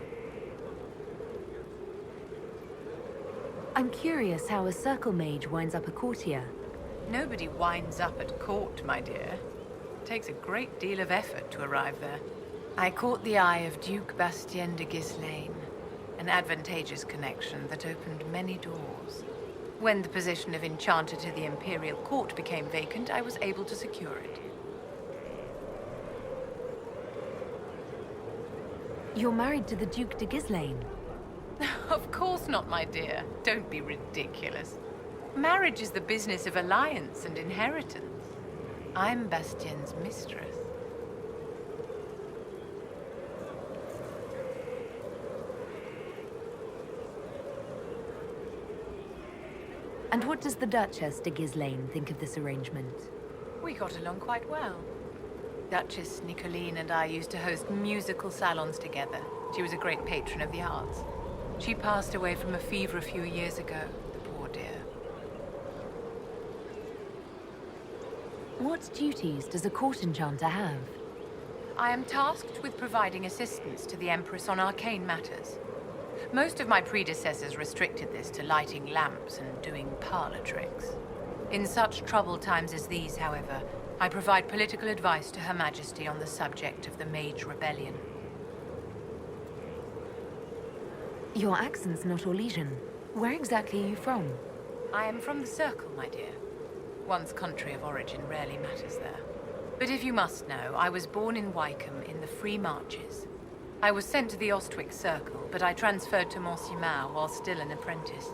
I'm curious how a circle mage winds up a courtier. Nobody winds up at court, my dear. It takes a great deal of effort to arrive there. I caught the eye of Duke Bastien de Ghislaine, an advantageous connection that opened many doors. When the position of Enchanter to the Imperial Court became vacant, I was able to secure it. You're married to the Duke de Ghislaine? Of course not, my dear. Don't be ridiculous. Marriage is the business of alliance and inheritance. I'm Bastien's mistress. And what does the Duchess de Ghislaine think of this arrangement? We got along quite well. Duchess Nicoline and I used to host musical salons together. She was a great patron of the arts. She passed away from a fever a few years ago, the poor dear. What duties does a court enchanter have? I am tasked with providing assistance to the Empress on arcane matters. Most of my predecessors restricted this to lighting lamps and doing parlor tricks. In such troubled times as these, however, I provide political advice to Her Majesty on the subject of the Mage Rebellion. Your accent's not Orlesian. Where exactly are you from? I am from the Circle, my dear. One's country of origin rarely matters there. But if you must know, I was born in Wycombe in the Free Marches. I was sent to the Ostwick Circle, but I transferred to Monsignor while still an apprentice.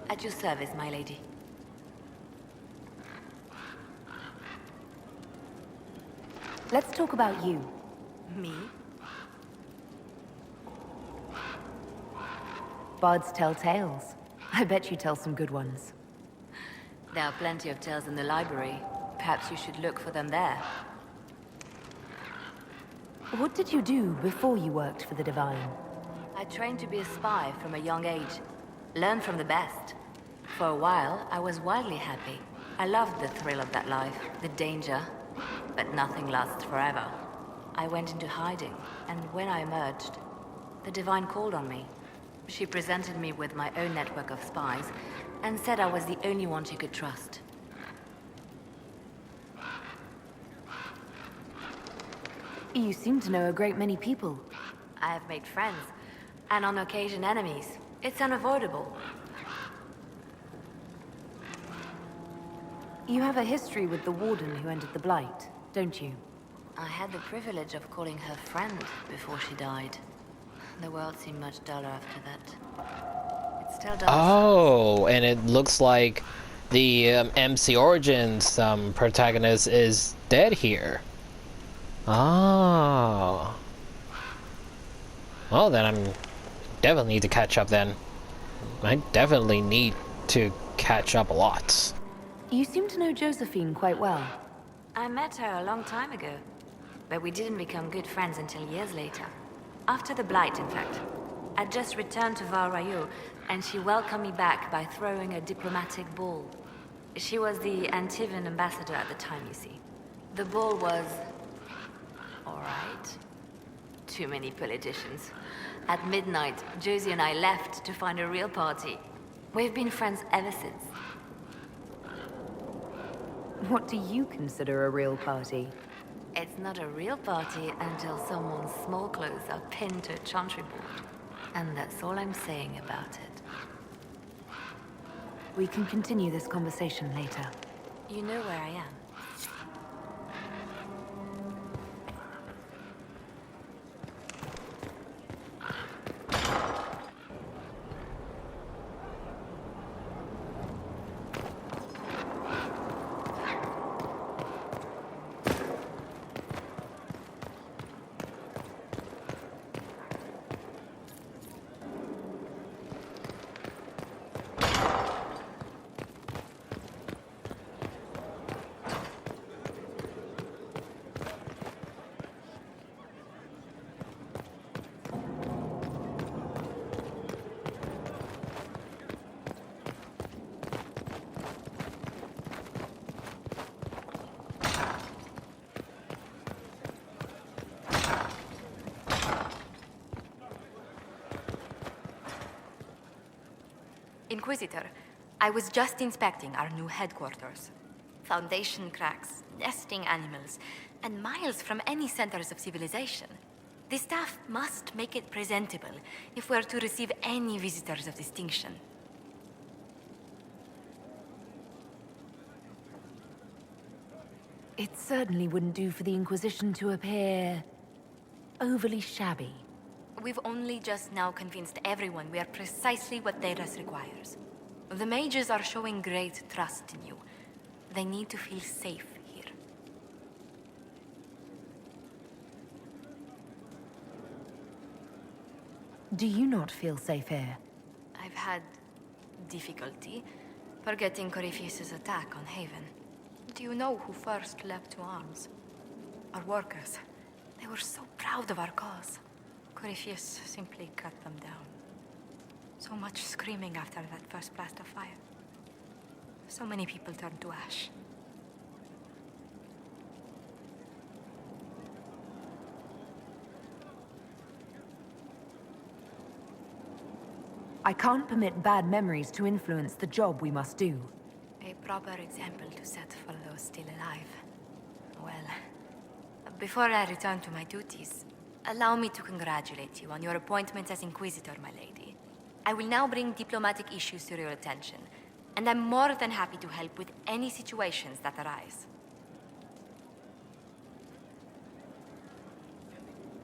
At your service, my lady. Let's talk about you. Me? Bards tell tales. I bet you tell some good ones. There are plenty of tales in the library. Perhaps you should look for them there. What did you do before you worked for the Divine? I trained to be a spy from a young age. Learned from the best. For a while, I was wildly happy. I loved the thrill of that life, the danger. But nothing lasts forever. I went into hiding, and when I emerged, the Divine called on me. She presented me with my own network of spies, and said I was the only one she could trust. You seem to know a great many people. I have made friends, and on occasion enemies. It's unavoidable. You have a history with the Warden who ended the Blight, don't you? I had the privilege of calling her friend before she died. The world seemed much duller after that. It still does. Oh, and it looks like the MC Origins protagonist is dead here. Oh. Well, then I'm definitely need to catch up then. I definitely need to catch up a lot. You seem to know Josephine quite well. I met her a long time ago, but we didn't become good friends until years later. After the Blight, in fact. I'd just returned to Val Rayo, and she welcomed me back by throwing a diplomatic ball. She was the Antivan ambassador at the time, you see. The ball was... alright. Too many politicians. At midnight, Josie and I left to find a real party. We've been friends ever since. What do you consider a real party? It's not a real party until someone's small clothes are pinned to a chantry board. And that's all I'm saying about it. We can continue this conversation later. You know where I am. Inquisitor, I was just inspecting our new headquarters. Foundation cracks, nesting animals, and miles from any centers of civilization. The staff must make it presentable if we're to receive any visitors of distinction. It certainly wouldn't do for the Inquisition to appear overly shabby. We've only just now convinced everyone we are precisely what Thedas requires. The mages are showing great trust in you. They need to feel safe here. Do you not feel safe here? I've had difficulty forgetting Corypheus' attack on Haven. Do you know who first leapt to arms? Our workers. They were so proud of our cause. Corypheus simply cut them down. So much screaming after that first blast of fire. So many people turned to ash. I can't permit bad memories to influence the job we must do. A proper example to set for those still alive. Well, before I return to my duties, allow me to congratulate you on your appointment as Inquisitor, my lady. I will now bring diplomatic issues to your attention, and I'm more than happy to help with any situations that arise.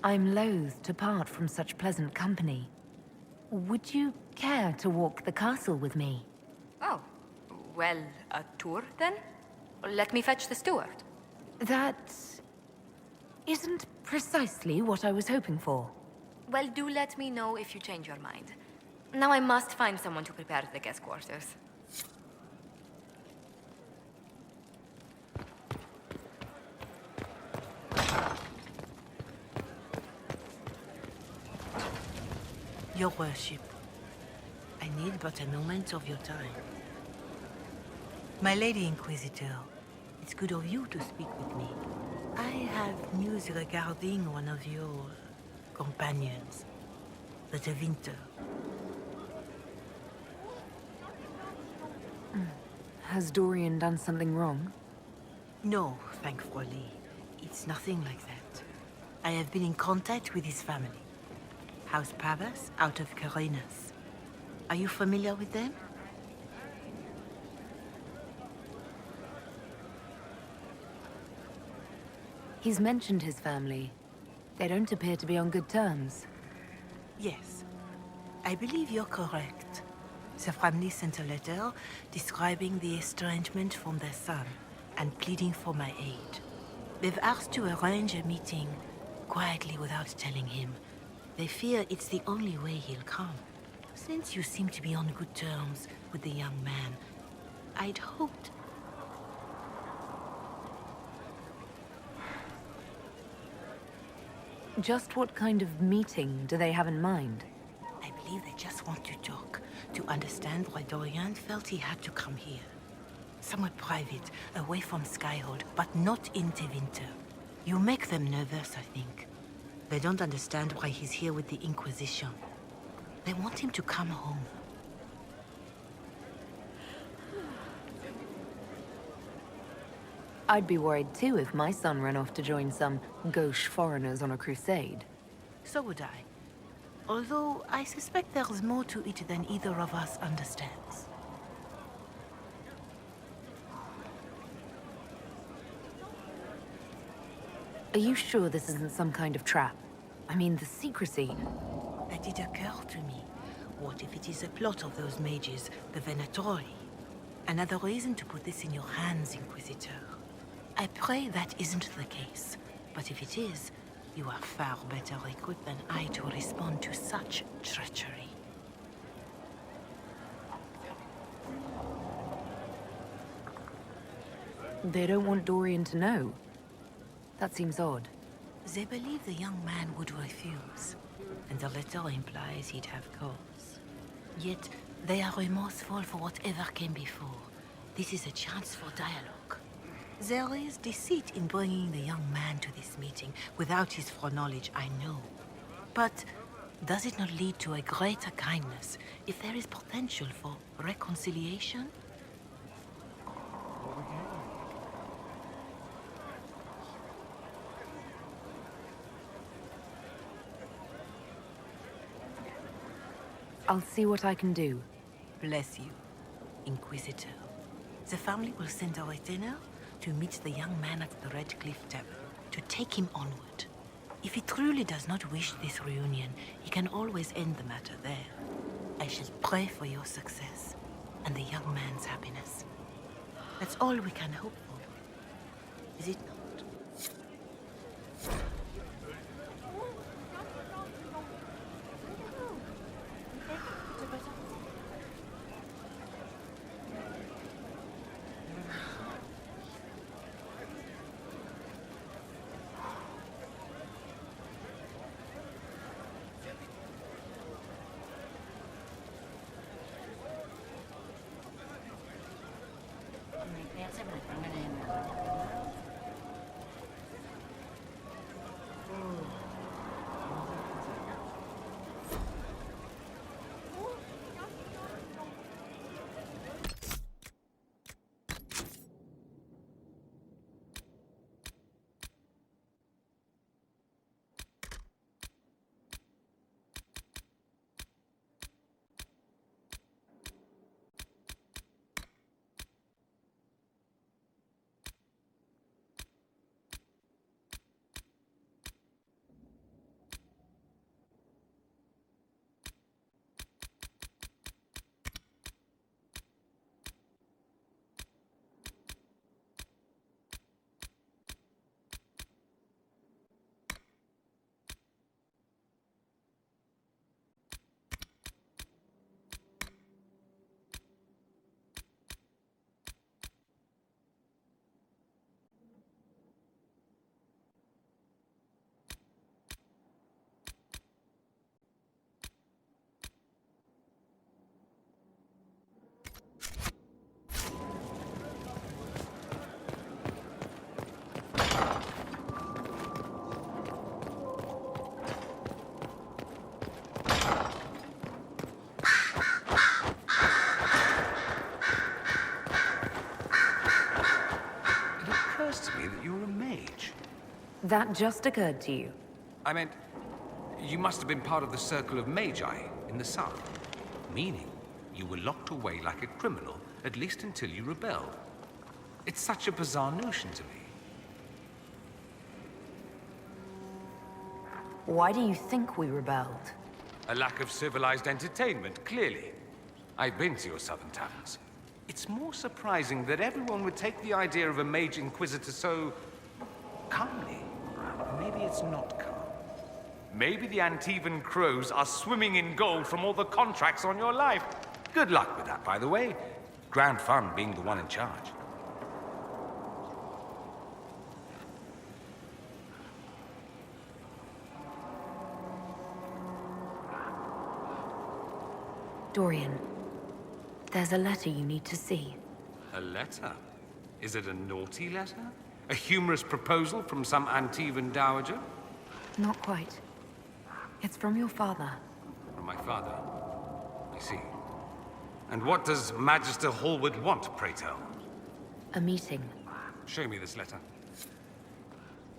I'm loath to part from such pleasant company. Would you care to walk the castle with me? Oh, well, a tour then? Let me fetch the steward. That isn't precisely what I was hoping for. Well, do let me know if you change your mind. Now I must find someone to prepare the guest quarters. Your worship, I need but a moment of your time. My Lady Inquisitor, it's good of you to speak with me. I have news regarding one of your companions, the Tevinter. Has Dorian done something wrong? No, thankfully. It's nothing like that. I have been in contact with his family. House Pavas out of Carenas. Are you familiar with them? He's mentioned his family. They don't appear to be on good terms. Yes. I believe you're correct. The family sent a letter describing the estrangement from their son and pleading for my aid. They've asked to arrange a meeting quietly without telling him. They fear it's the only way he'll come. Since you seem to be on good terms with the young man, I'd hoped... Just what kind of meeting do they have in mind? I believe they just want to talk, to understand why Dorian felt he had to come here. Somewhere private, away from Skyhold, but not in Tevinter. You make them nervous, I think. They don't understand why he's here with the Inquisition. They want him to come home. I'd be worried too if my son ran off to join some gauche foreigners on a crusade. So would I. Although I suspect there's more to it than either of us understands. Are you sure this isn't some kind of trap? I mean, the secrecy. That did occur to me. What if it is a plot of those mages, the Venatori? Another reason to put this in your hands, Inquisitor. I pray that isn't the case. But if it is, you are far better equipped than I to respond to such treachery. They don't want Dorian to know. That seems odd. They believe the young man would refuse, and the letter implies he'd have cause. Yet, they are remorseful for whatever came before. This is a chance for dialogue. There is deceit in bringing the young man to this meeting without his foreknowledge, I know. But Does it not lead to a greater kindness if there is potential for reconciliation? I'll see what I can do. Bless you, Inquisitor. The family will send a retainer to meet the young man at the Red Cliff Tavern, to take him onward. If he truly does not wish this reunion, he can always end the matter there. I shall pray for your success and the young man's happiness. That's all we can hope for, is it not? That just occurred to you. I meant, you must have been part of the circle of Magi in the south. Meaning, you were locked away like a criminal, at least until you rebelled. It's such a bizarre notion to me. Why do you think we rebelled? A lack of civilized entertainment, clearly. I've been to your southern taverns. It's more surprising that everyone would take the idea of a mage inquisitor so calmly. Maybe it's not calm. Maybe the Antivan crows are swimming in gold from all the contracts on your life. Good luck with that, by the way. Grand fun being the one in charge. Dorian, there's a letter you need to see. A letter? Is it a naughty letter? A humorous proposal from some Antivan dowager? Not quite. It's from your father. From my father? I see. And what does Magister Hallward want, pray tell? A meeting. Show me this letter.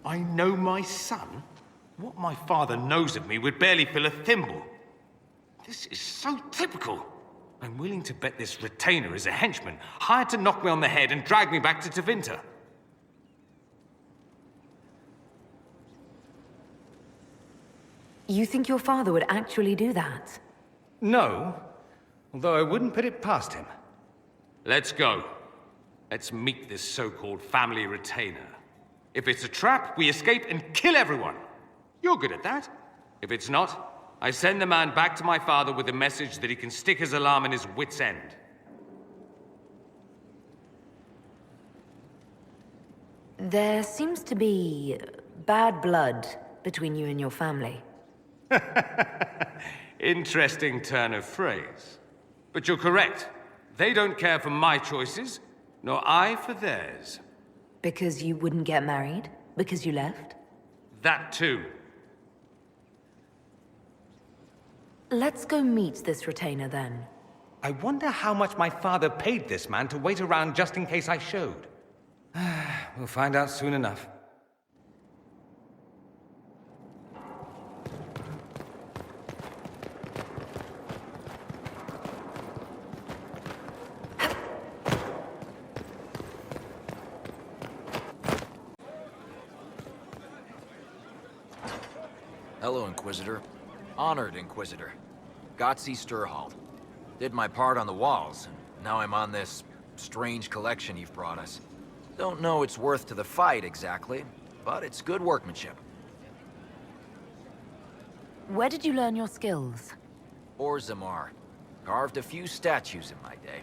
I know my son? What my father knows of me would barely fill a thimble. This is so typical. I'm willing to bet this retainer is a henchman, hired to knock me on the head and drag me back to Tevinter. You think your father would actually do that? No, although I wouldn't put it past him. Let's go. Let's meet this so-called family retainer. If it's a trap, we escape and kill everyone. You're good at that. If it's not, I send the man back to my father with a message that he can stick his alarm in his wit's end. There seems to be bad blood between you and your family. Interesting turn of phrase. But you're correct. They don't care for my choices, nor I for theirs. Because you wouldn't get married? Because you left? That too. Let's go meet this retainer then. I wonder how much my father paid this man to wait around just in case I showed. We'll find out soon enough. Hello, Inquisitor. Honored Inquisitor. Gotzi Sturhald. Did my part on the walls, and now I'm on this strange collection you've brought us. Don't know its worth to the fight exactly, but it's good workmanship. Where did you learn your skills? Orzammar. Carved a few statues in my day.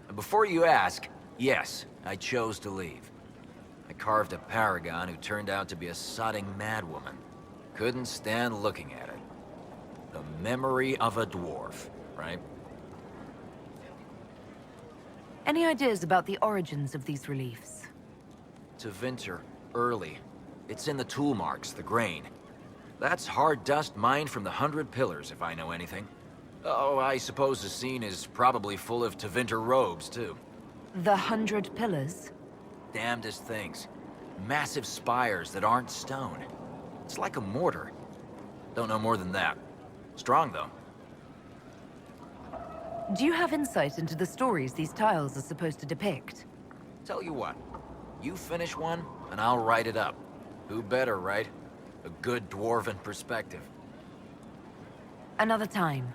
And before you ask, yes, I chose to leave. I carved a paragon who turned out to be a sodding madwoman. Couldn't stand looking at it. The memory of a dwarf, right? Any ideas about the origins of these reliefs? To Vinter, early. It's in the tool marks, the grain. That's hard dust mined from the 100 Pillars, if I know anything. Oh, I suppose the scene is probably full of Tevinter robes, too. The 100 Pillars? Damnedest things. Massive spires that aren't stone. It's like a mortar. Don't know more than that. Strong, though. Do you have insight into the stories these tiles are supposed to depict? Tell you what. You finish one, and I'll write it up. Who better, right? A good dwarven perspective. Another time.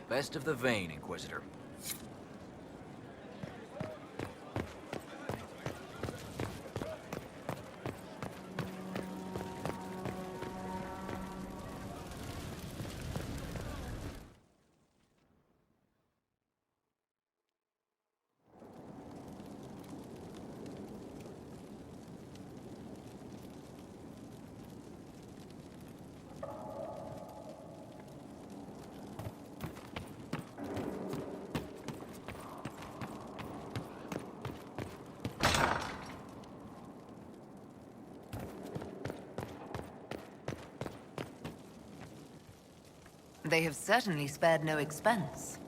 Best of the vein, Inquisitor. They have certainly spared no expense.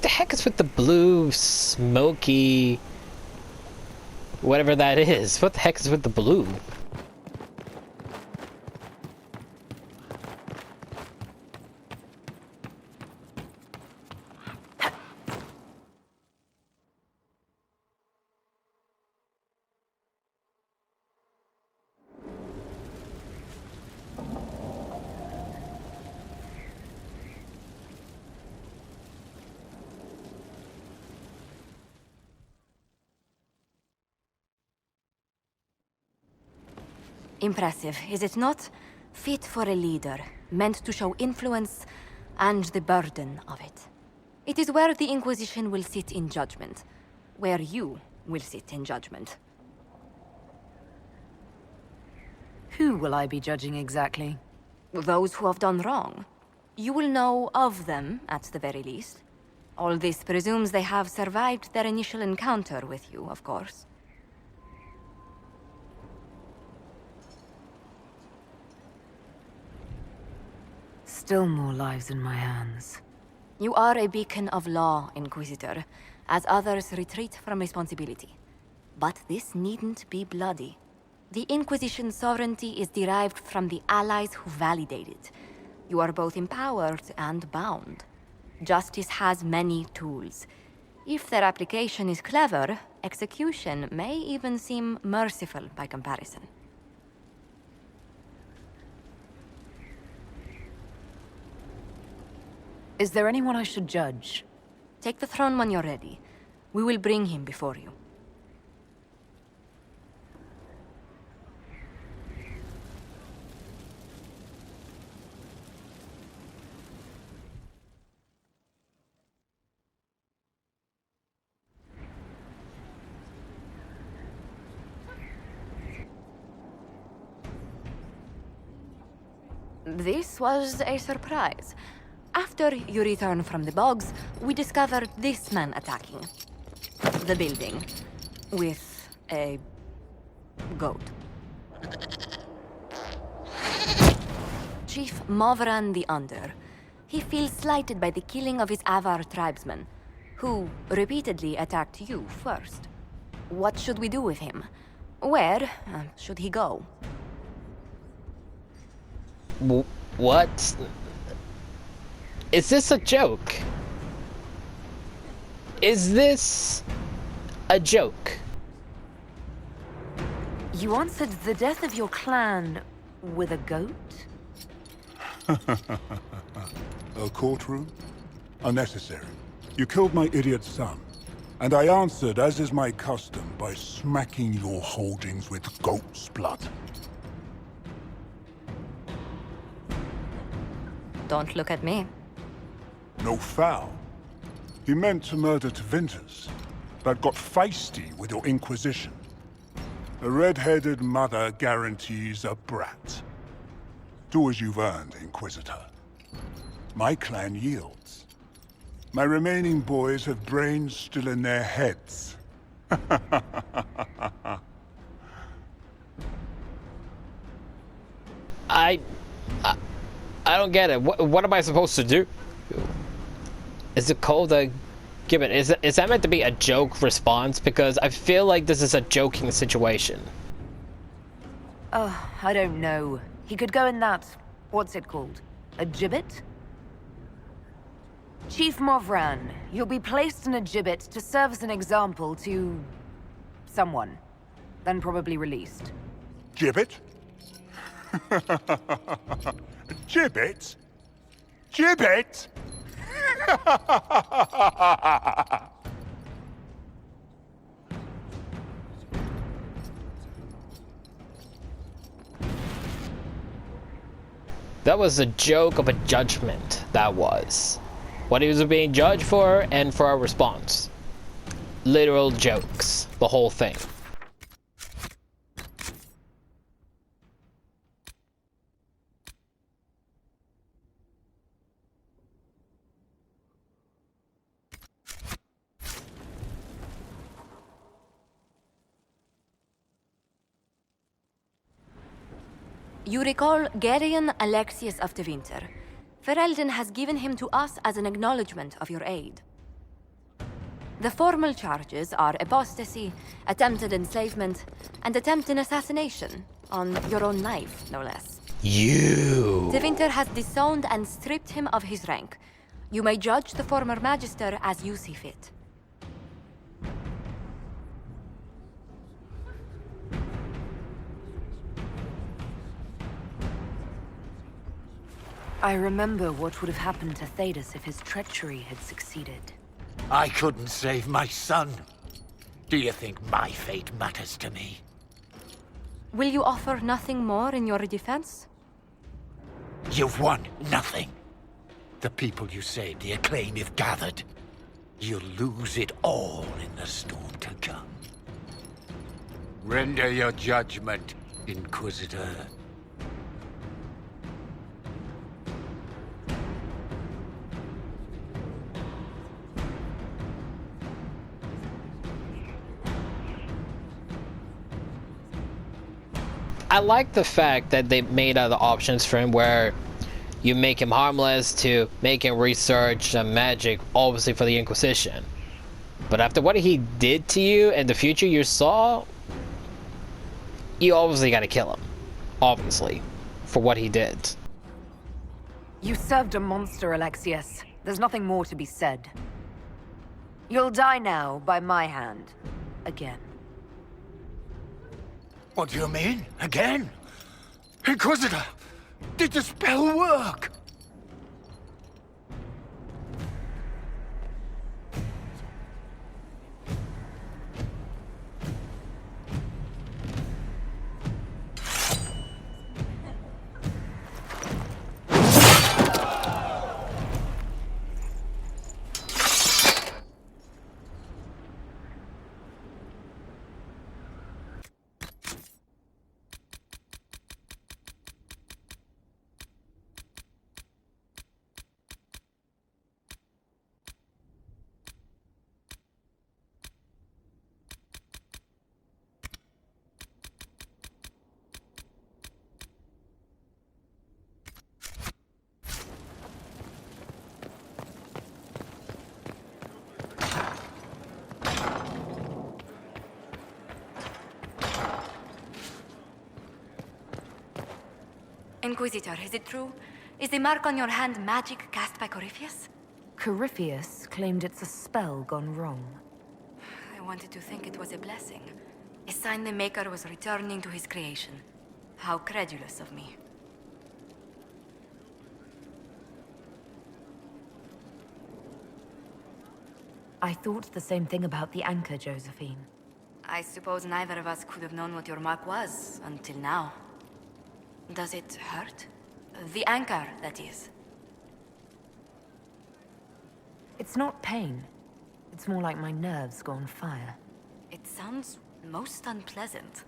What the heck is with the blue, smoky... whatever that is? What the heck is with the blue? Impressive, is it not? Fit for a leader, meant to show influence and the burden of it. It is where the Inquisition will sit in judgment. Where you will sit in judgment. Who will I be judging exactly? Those who have done wrong. You will know of them, at the very least. All this presumes they have survived their initial encounter with you, of course. Still more lives in my hands. You are a beacon of law, Inquisitor, as others retreat from responsibility. But this needn't be bloody. The Inquisition's sovereignty is derived from the allies who validate it. You are both empowered and bound. Justice has many tools. If their application is clever, execution may even seem merciful by comparison. Is there anyone I should judge? Take the throne when you're ready. We will bring him before you. This was a surprise. After you return from the bogs, we discovered this man attacking the building with a goat. Chief Movran the Under. He feels slighted by the killing of his Avar tribesmen, who repeatedly attacked you first. What should we do with him? Where should he go? What? Is this a joke? Is this a joke? You answered the death of your clan with a goat? A courtroom? Unnecessary. You killed my idiot son, and I answered, as is my custom, by smacking your holdings with goat's blood. Don't look at me. No foul. He meant to murder Tevinters, but got feisty with your Inquisition. A red-headed mother guarantees a brat. Do as you've earned, Inquisitor. My clan yields. My remaining boys have brains still in their heads. I don't get it. What am I supposed to do? Is it called a gibbet? Is that meant to be a joke response? Because I feel like this is a joking situation. Oh, I don't know. He could go in that... what's it called? A gibbet? Chief Movran, you'll be placed in a gibbet to serve as an example to... someone. Then probably released. Gibbet? Gibbet? Gibbet? That was a joke of a judgment, that was. What he was being judged for, and for our response. Literal jokes, the whole thing. You recall Gerion Alexius of Tevinter. Ferelden has given him to us as an acknowledgement of your aid. The formal charges are apostasy, attempted enslavement, and attempted assassination on your own life, no less. You. De Winter has disowned and stripped him of his rank. You may judge the former Magister as you see fit. I remember what would have happened to Thedas if his treachery had succeeded. I couldn't save my son. Do you think my fate matters to me? Will you offer nothing more in your defense? You've won nothing. The people you saved, the acclaim you've gathered. You'll lose it all in the storm to come. Render your judgment, Inquisitor. I like the fact that they made other options for him where you make him harmless to make him research magic, obviously for the Inquisition. But after what he did to you and the future you saw, you obviously gotta kill him. Obviously. For what he did. You served a monster, Alexius. There's nothing more to be said. You'll die now by my hand. Again. What do you mean? Again? Inquisitor! Did the spell work? Inquisitor, is it true? Is the mark on your hand magic cast by Corypheus? Corypheus claimed it's a spell gone wrong. I wanted to think it was a blessing. A sign the Maker was returning to his creation. How credulous of me. I thought the same thing about the anchor, Josephine. I suppose neither of us could have known what your mark was until now. Does it hurt? The anchor, that is. It's not pain. It's more like my nerves go on fire. It sounds most unpleasant.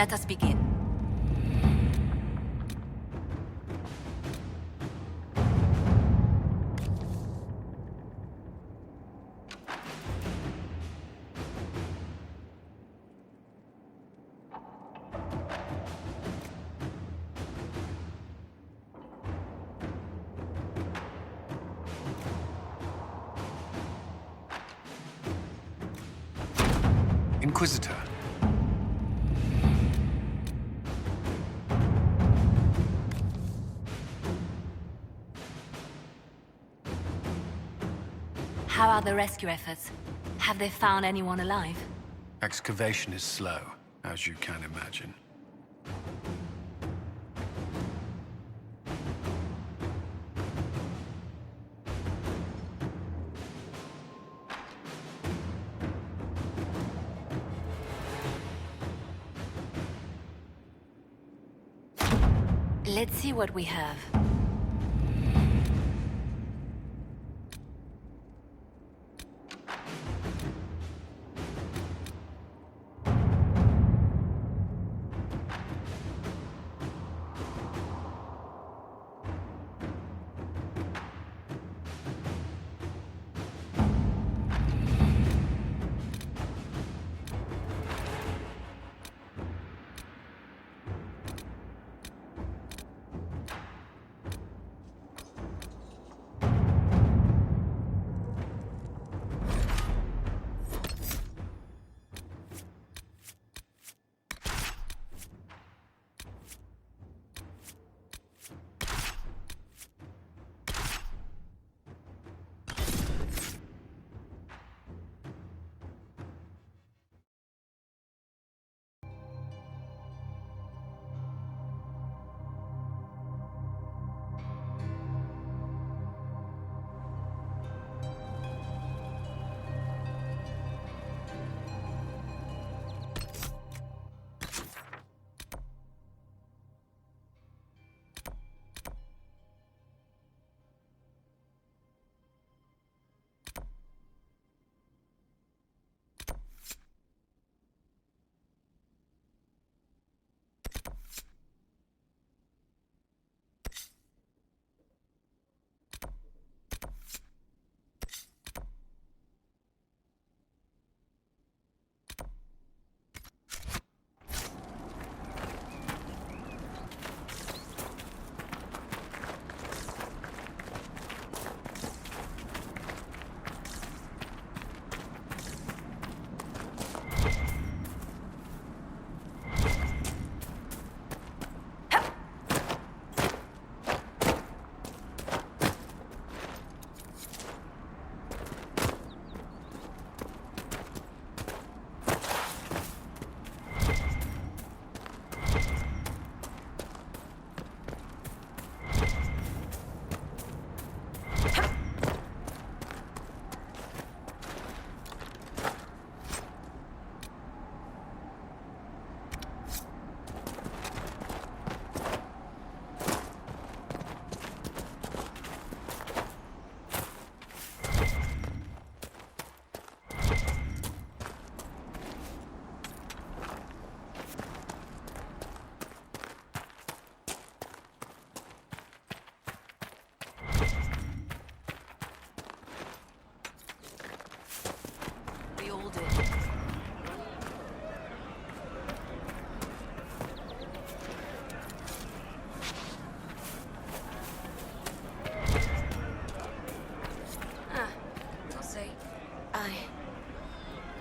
Let us begin. Inquisitor. How are the rescue efforts? Have they found anyone alive? Excavation is slow, as you can imagine. Let's see what we have.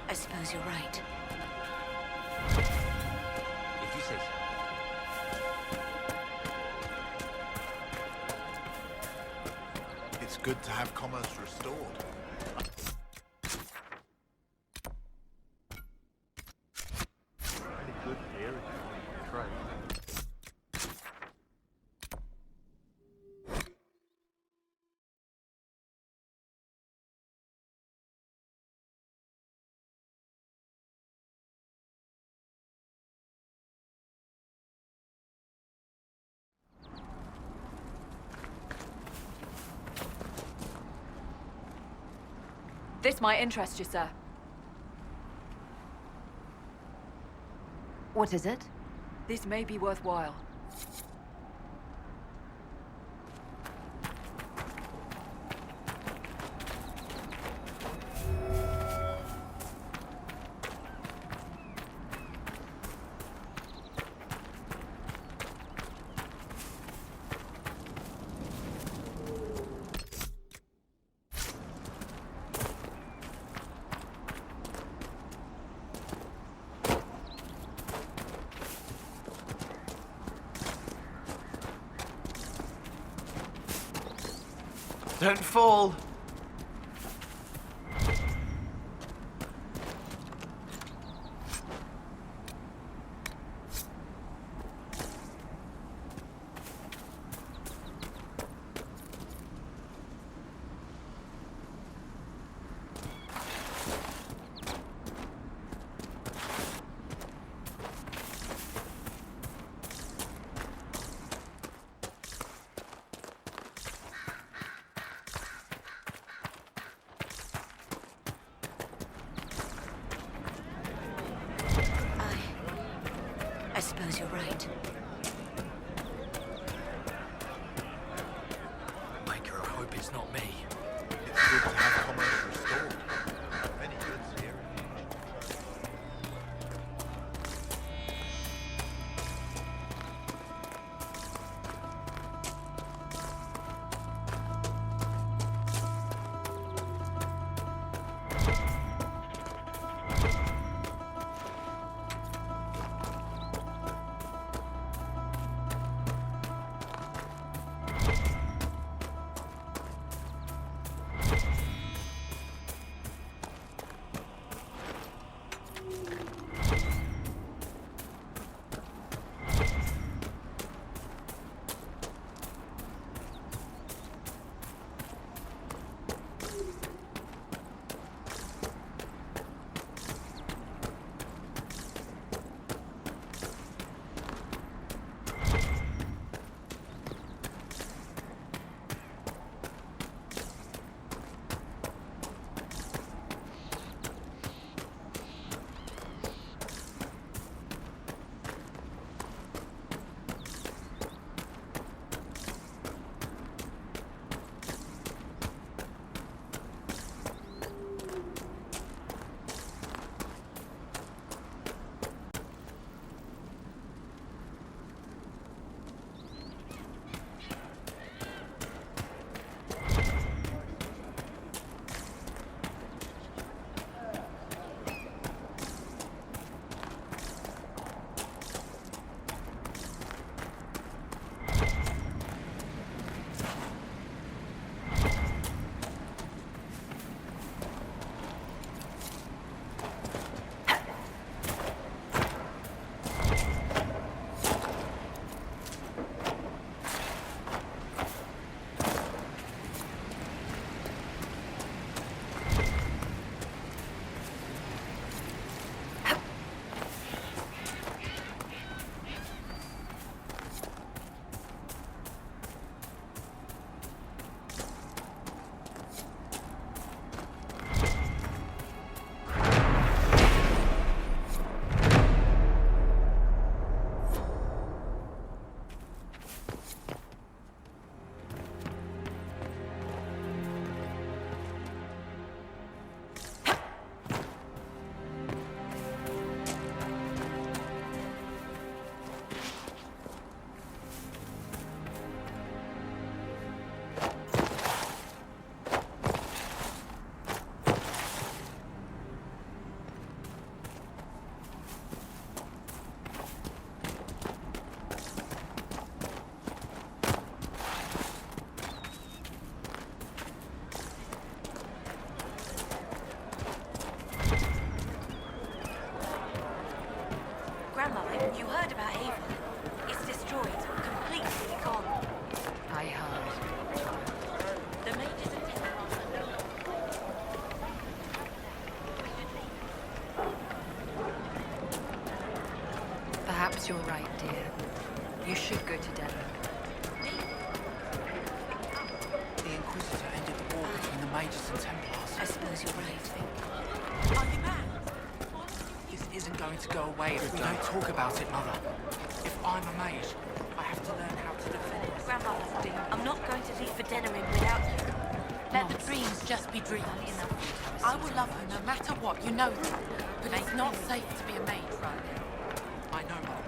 I suppose you're right. If you say so. It's good to have commerce restored. Pretty good here if you want to trade. This might interest you, sir. What is it? This may be worthwhile. Don't fall. I suppose you're right. Maker of hope it's not me. It's good to have commerce restored. Many goods here. You heard about Ava. It's destroyed, completely gone. I heard. The mages and Templars are no longer. Perhaps you're right, dear. You should go to Devon. The Inquisitor ended the war between the Mages and Templars. I suppose you're right. Are you mad? This isn't going to go away if we don't talk about it, Mother. If I'm a mage, I have to learn how to defend myself. Grandmother, I'm not going to leave for Denerim without you. Let the dreams just be dreams. I will love you no matter what, you know that. But it's not safe to be a mage right now. I know, Mother.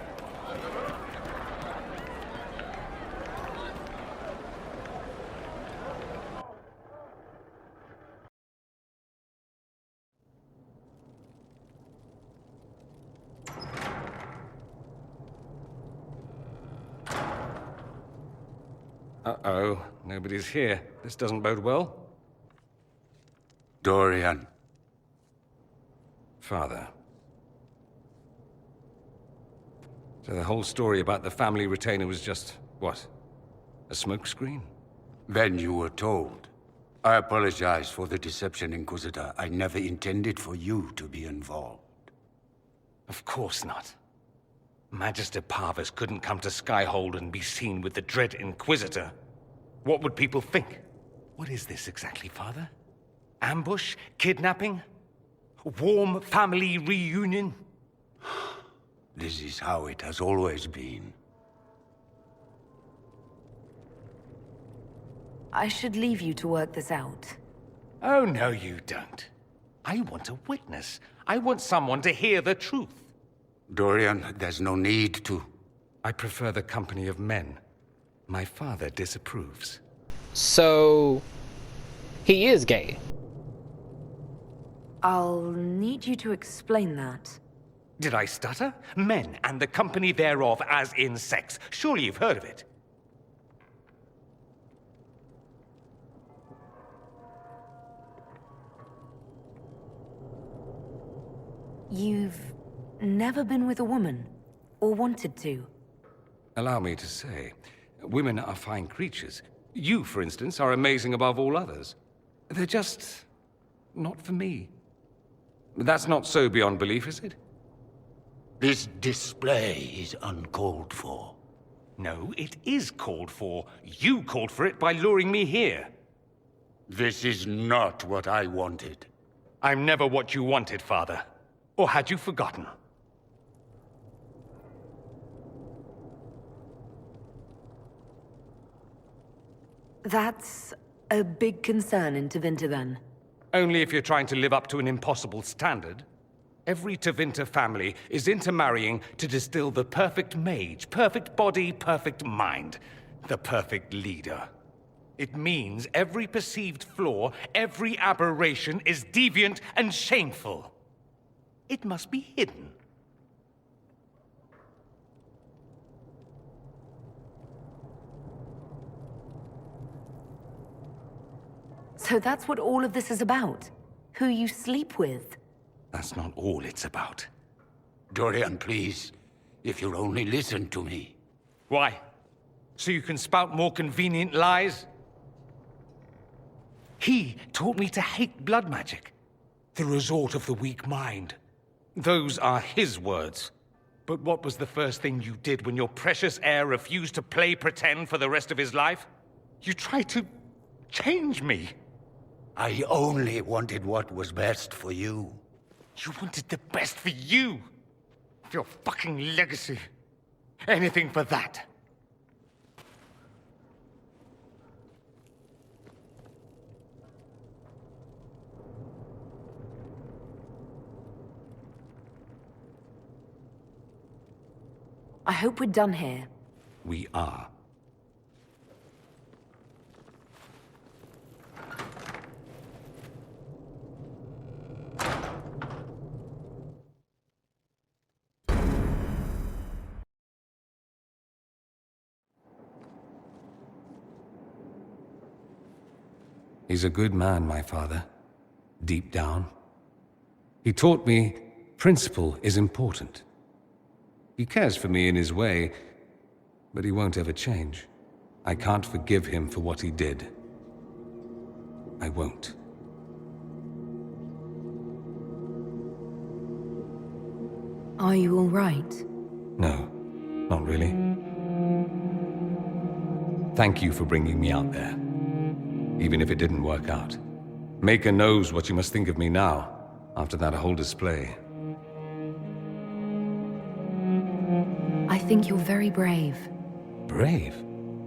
Uh-oh. Nobody's here. This doesn't bode well. Dorian. Father. So the whole story about the family retainer was just, what? A smokescreen? Then you were told. I apologize for the deception, Inquisitor. I never intended for you to be involved. Of course not. Magister Parvus couldn't come to Skyhold and be seen with the dread Inquisitor. What would people think? What is this exactly, Father? Ambush? Kidnapping? Warm family reunion? This is how it has always been. I should leave you to work this out. Oh, no, you don't. I want a witness. I want someone to hear the truth. Dorian, there's no need to. I prefer the company of men. My father disapproves. So, he is gay. I'll need you to explain that. Did I stutter? Men and the company thereof as in sex. Surely you've heard of it. You've never been with a woman, or wanted to? Allow me to say, women are fine creatures. You, for instance, are amazing above all others. They're just not for me. That's not so beyond belief, is it? This display is uncalled for. No, it is called for. You called for it by luring me here. This is not what I wanted. I'm never what you wanted, Father. Or had you forgotten? That's a big concern in Tevinter, then. Only if you're trying to live up to an impossible standard. Every Tevinter family is intermarrying to distill the perfect mage, perfect body, perfect mind, the perfect leader. It means every perceived flaw, every aberration is deviant and shameful. It must be hidden. So that's what all of this is about? Who you sleep with? That's not all it's about. Dorian, please. If you'll only listen to me. Why? So you can spout more convenient lies? He taught me to hate blood magic. The resort of the weak mind. Those are his words. But what was the first thing you did when your precious heir refused to play pretend for the rest of his life? You tried to change me. I only wanted what was best for you. You wanted the best for you. For your fucking legacy. Anything for that. I hope we're done here. We are. He's a good man, my father. Deep down. He taught me principle is important. He cares for me in his way, but he won't ever change. I can't forgive him for what he did. I won't. Are you all right? No, not really. Thank you for bringing me out there. Even if it didn't work out. Maker knows what you must think of me now, after that whole display. I think you're very brave. Brave?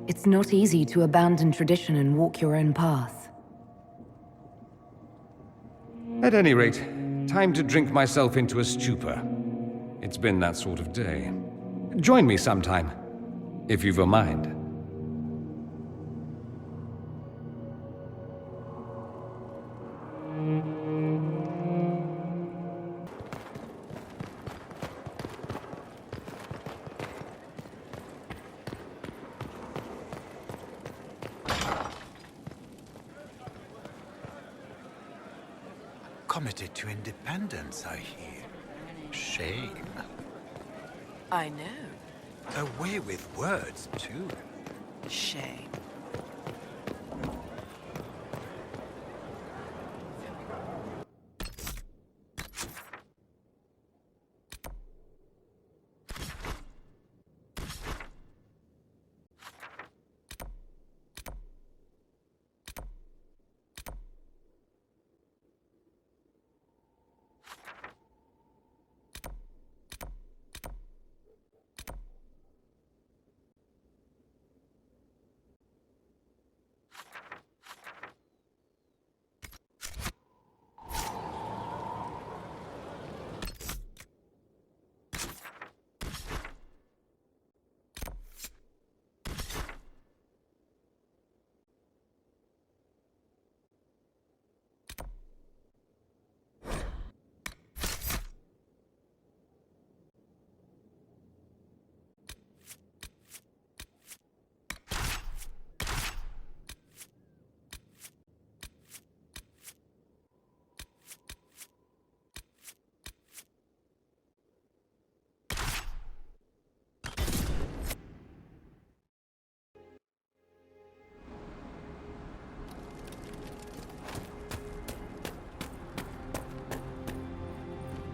It's not easy to abandon tradition and walk your own path. At any rate, time to drink myself into a stupor. It's been that sort of day. Join me sometime, if you've a mind. committed to independence, I hear. Shame. I know. A way with words, too. Shame.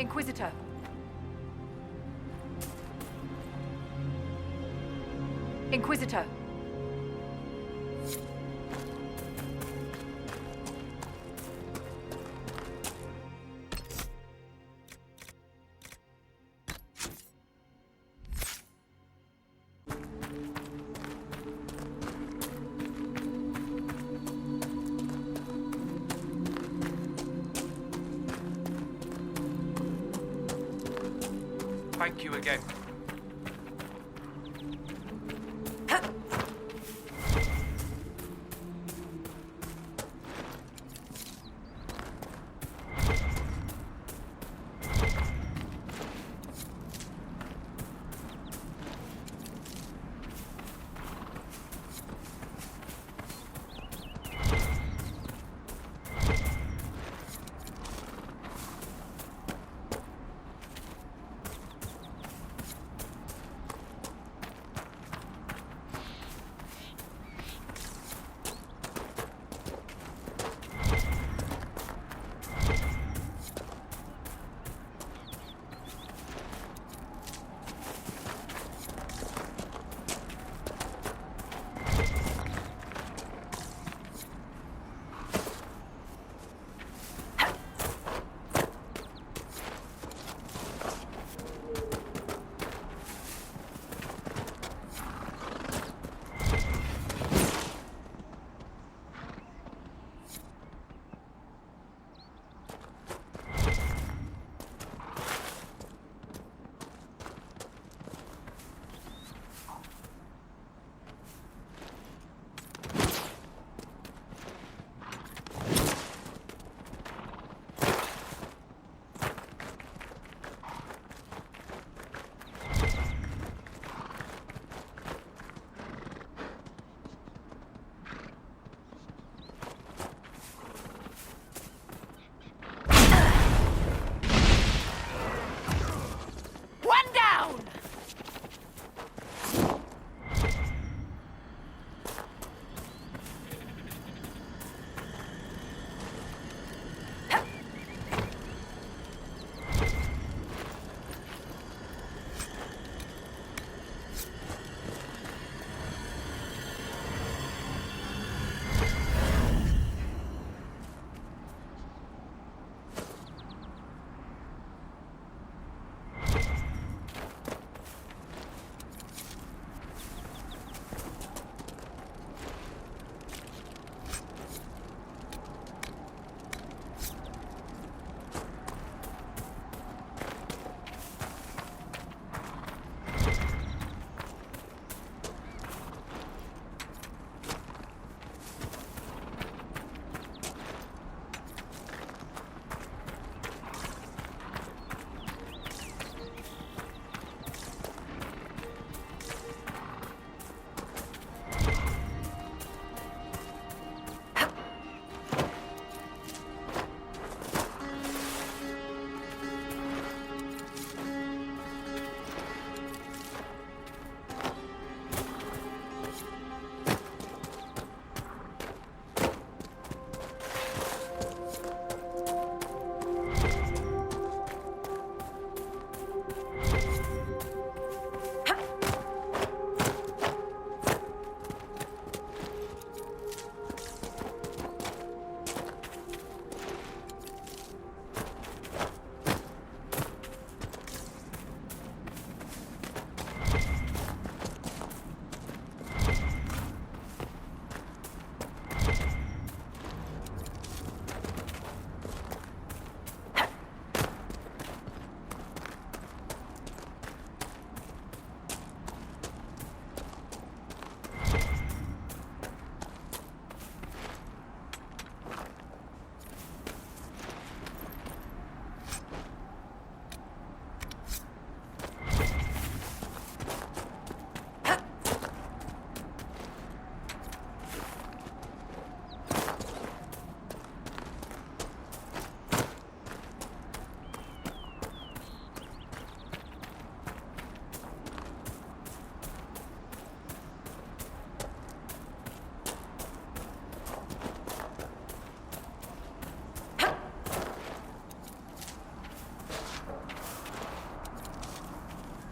Inquisitor. Inquisitor. Thank you again.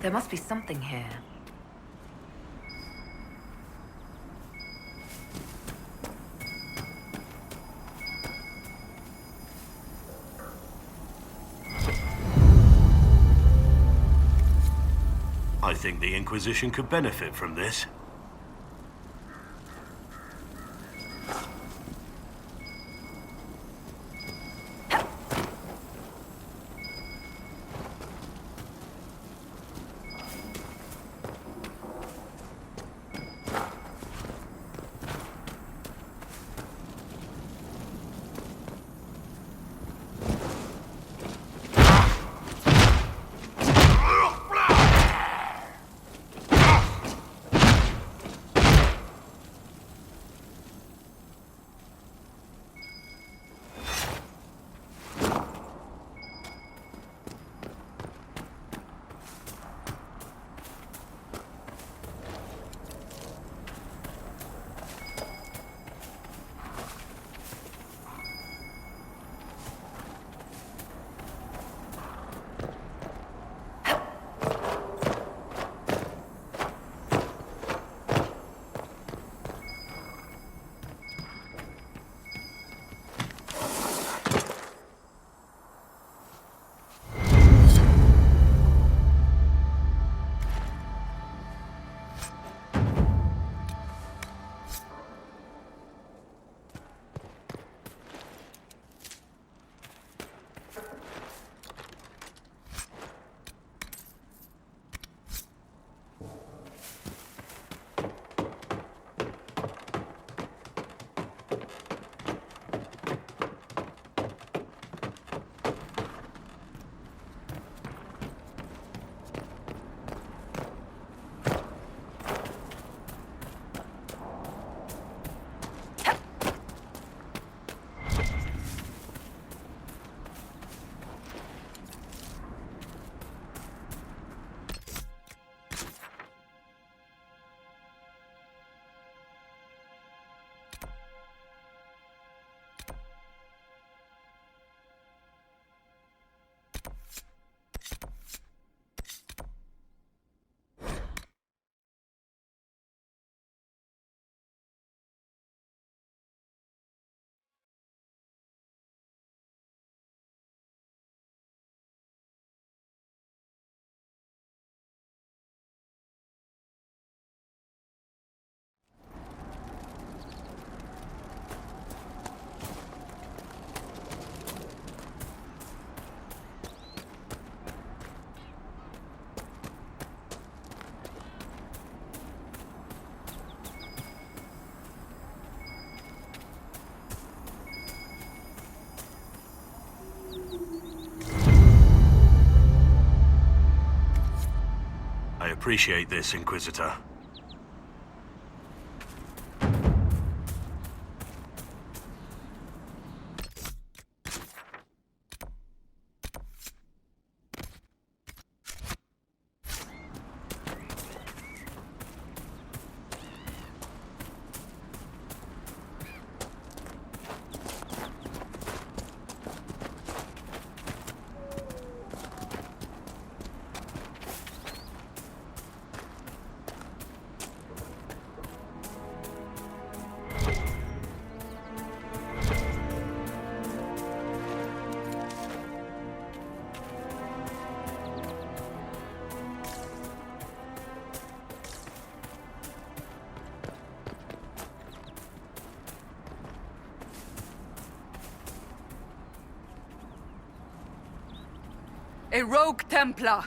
There must be something here. I think the Inquisition could benefit from this. I appreciate this, Inquisitor. A rogue Templar!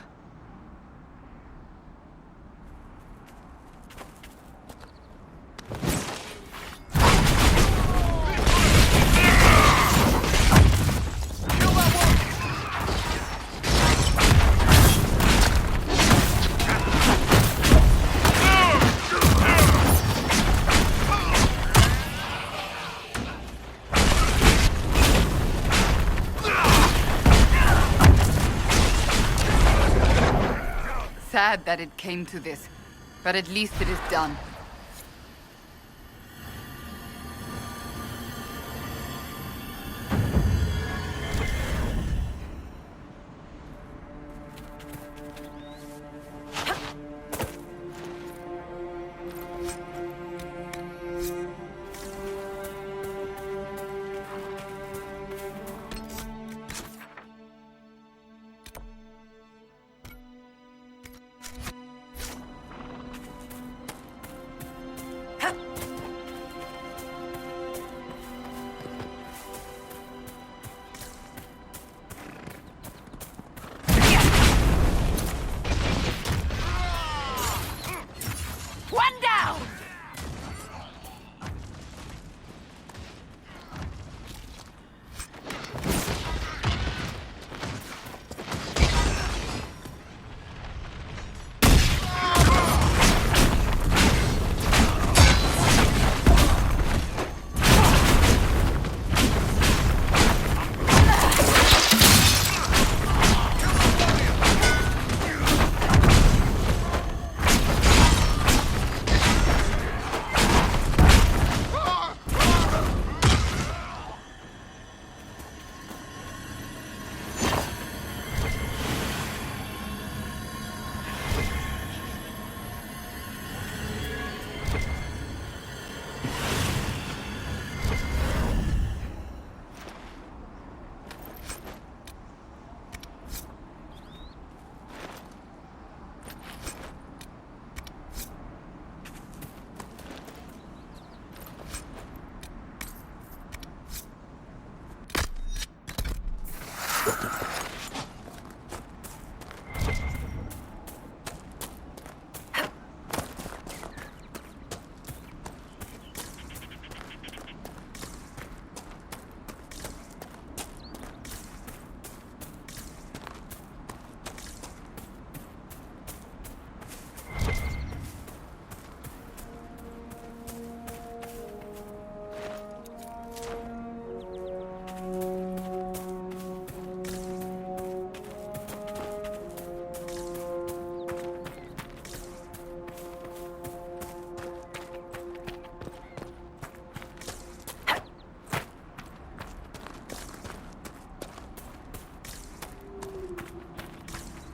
Sad that it came to this, but at least it is done.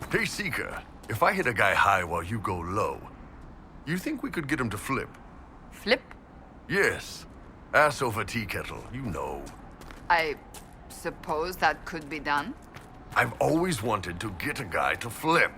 Hey, Seeker. If I hit a guy high while you go low, you think we could get him to flip? Flip? Yes. Ass over tea kettle, you know. I suppose that could be done. I've always wanted to get a guy to flip.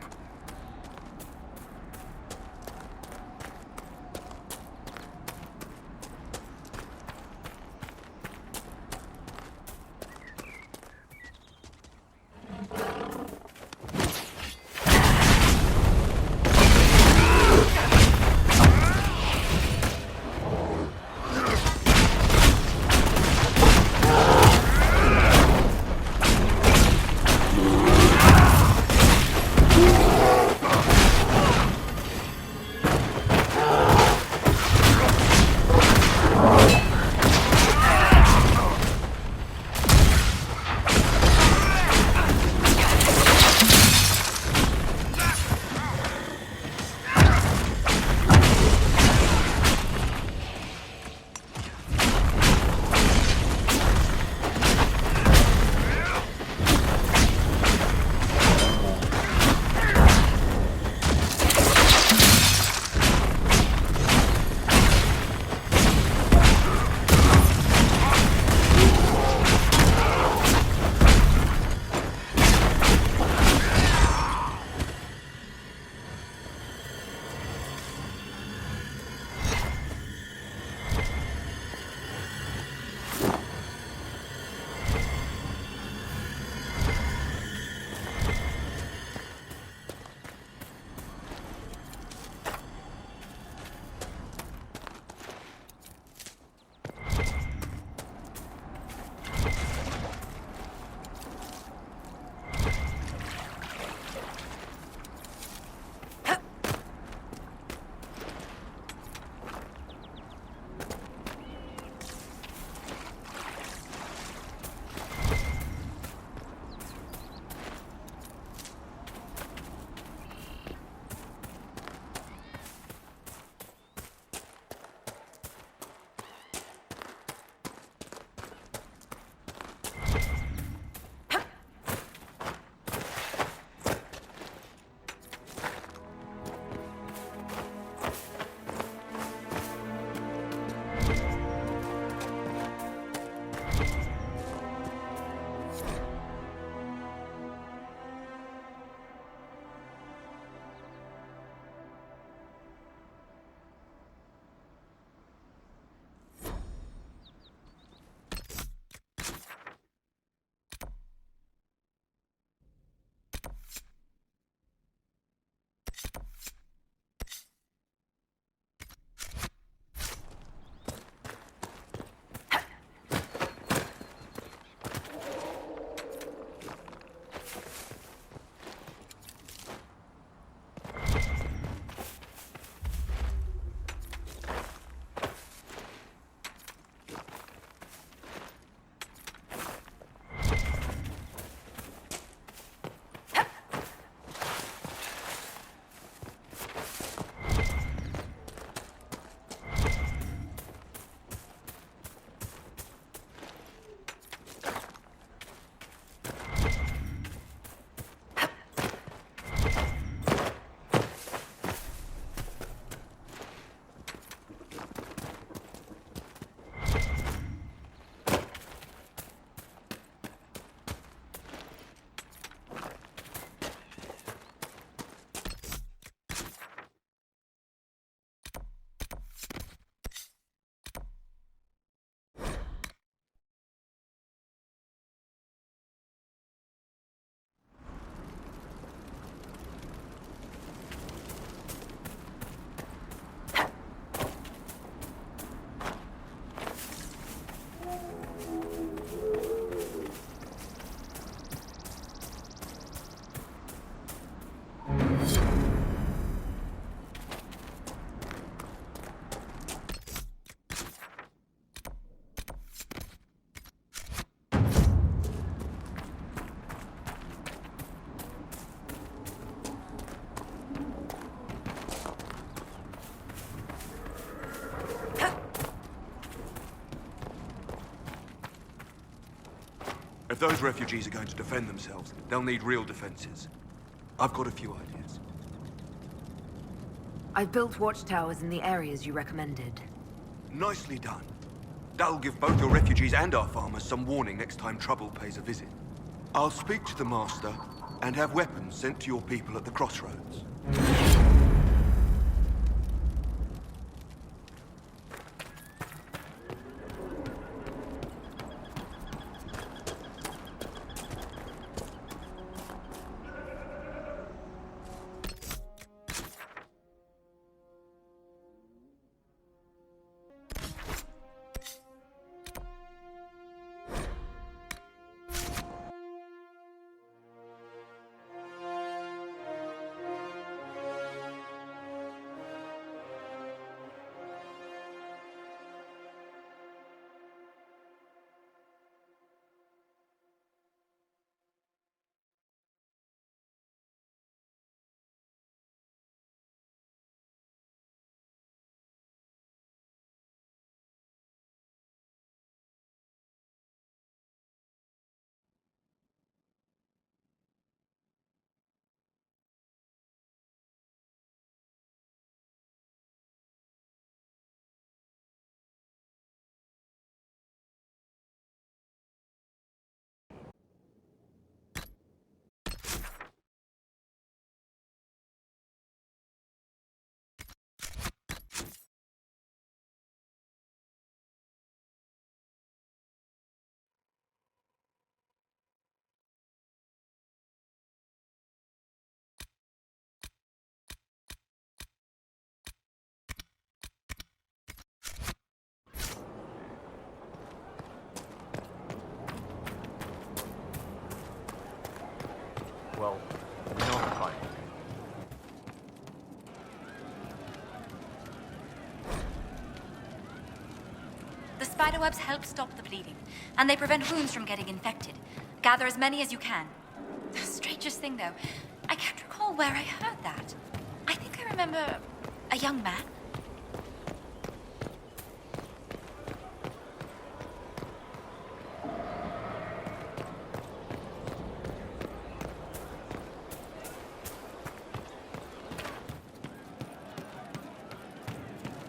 If those refugees are going to defend themselves, they'll need real defenses. I've got a few ideas. I've built watchtowers in the areas you recommended. Nicely done. That'll give both your refugees and our farmers some warning next time trouble pays a visit. I'll speak to the Master and have weapons sent to your people at the crossroads. Well, not quite. The spiderwebs help stop the bleeding, and they prevent wounds from getting infected. Gather as many as you can. The strangest thing, though, I can't recall where I heard that. I think I remember a young man.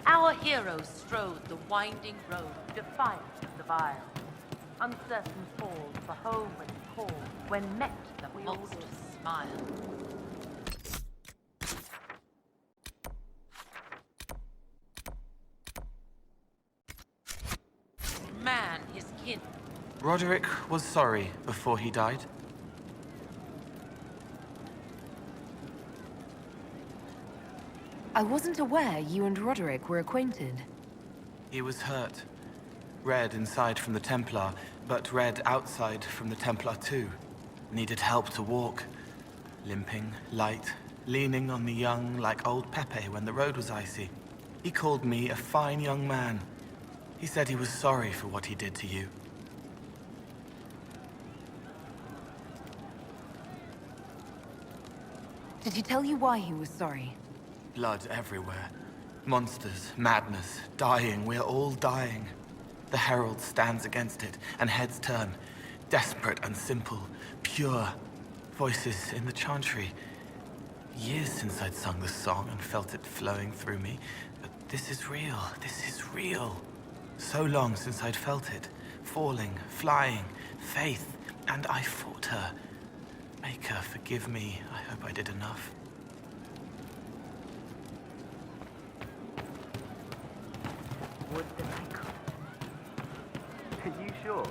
Our heroes strode the winding road, defiant of the vile. Uncertain falls for home and call, when met the monsters smile. Man his kin. Roderick was sorry before he died. I wasn't aware you and Roderick were acquainted. He was hurt. Red inside from the Templar, but Red outside from the Templar too. Needed help to walk. Limping, light, leaning on the young like old Pepe when the road was icy. He called me a fine young man. He said he was sorry for what he did to you. Did he tell you why he was sorry? Blood everywhere. Monsters, madness, dying, we're all dying. The Herald stands against it, and heads turn. Desperate and simple, pure. Voices in the chantry. Years since I'd sung the song and felt it flowing through me. But this is real, this is real. So long since I'd felt it. Falling, flying, faith, and I fought her. Make her forgive me. I hope I did enough. Would that I could. Are you sure?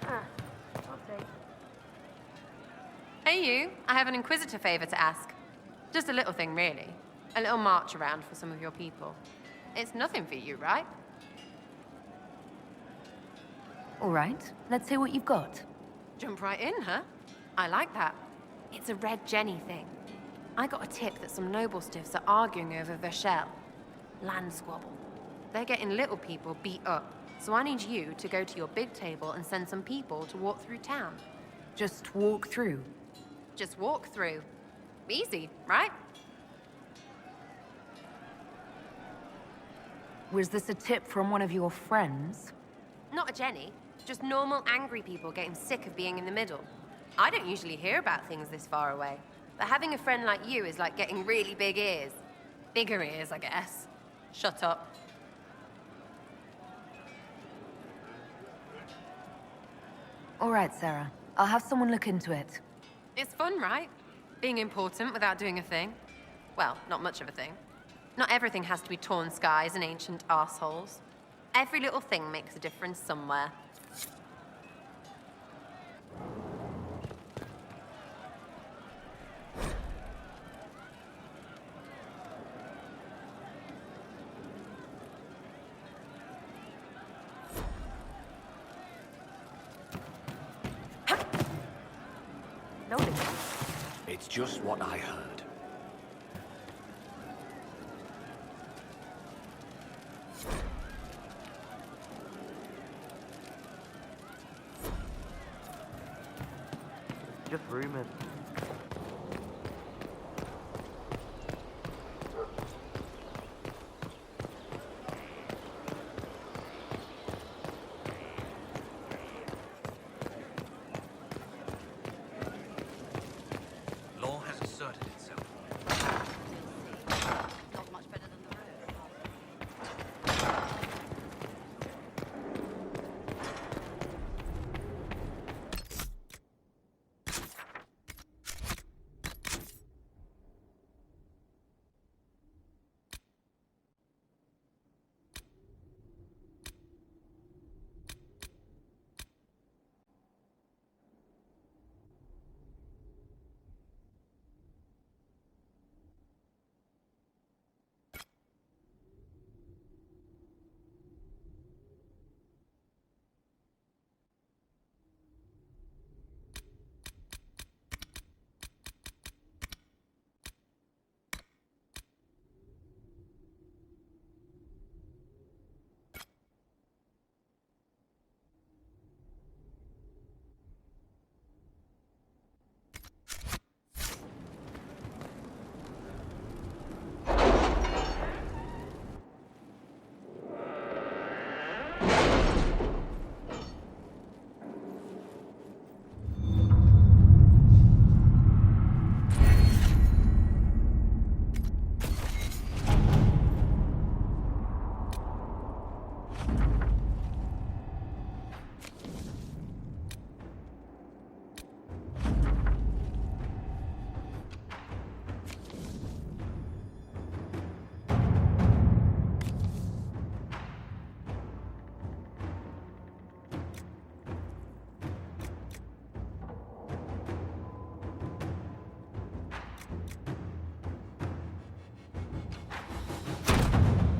I'll take. Hey you, I have an Inquisitor favor to ask. Just a little thing, really. A little march around for some of your people. It's nothing for you, right? All right, let's hear what you've got. Jump right in, huh? I like that. It's a Red Jenny thing. I got a tip that some noble stiffs are arguing over Vachel. Land squabble. They're getting little people beat up, so I need you to go to your big table and send some people to walk through town. Just walk through? Just walk through. Easy, right? Was this a tip from one of your friends? Not a Jenny. Just normal angry people getting sick of being in the middle. I don't usually hear about things this far away. But having a friend like you is like getting really big ears. Bigger ears, I guess. Shut up. All right, Sarah. I'll have someone look into it. It's fun, right? Being important without doing a thing. Well, not much of a thing. Not everything has to be torn skies and ancient assholes. Every little thing makes a difference somewhere. It's just what I heard. Just rumors. Law has asserted itself. Not much better than the road.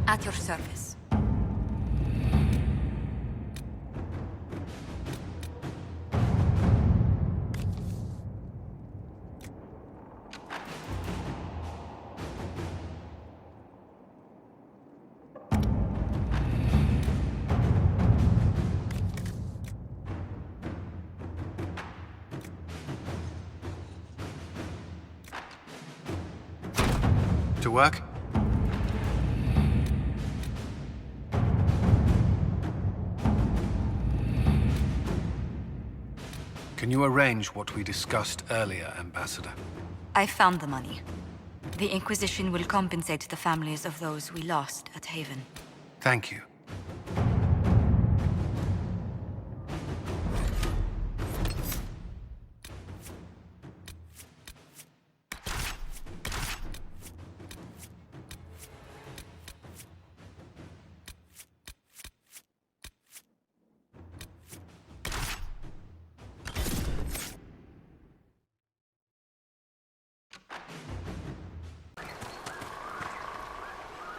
At your service. To work? Can you arrange what we discussed earlier, Ambassador? I found the money. The Inquisition will compensate the families of those we lost at Haven. Thank you.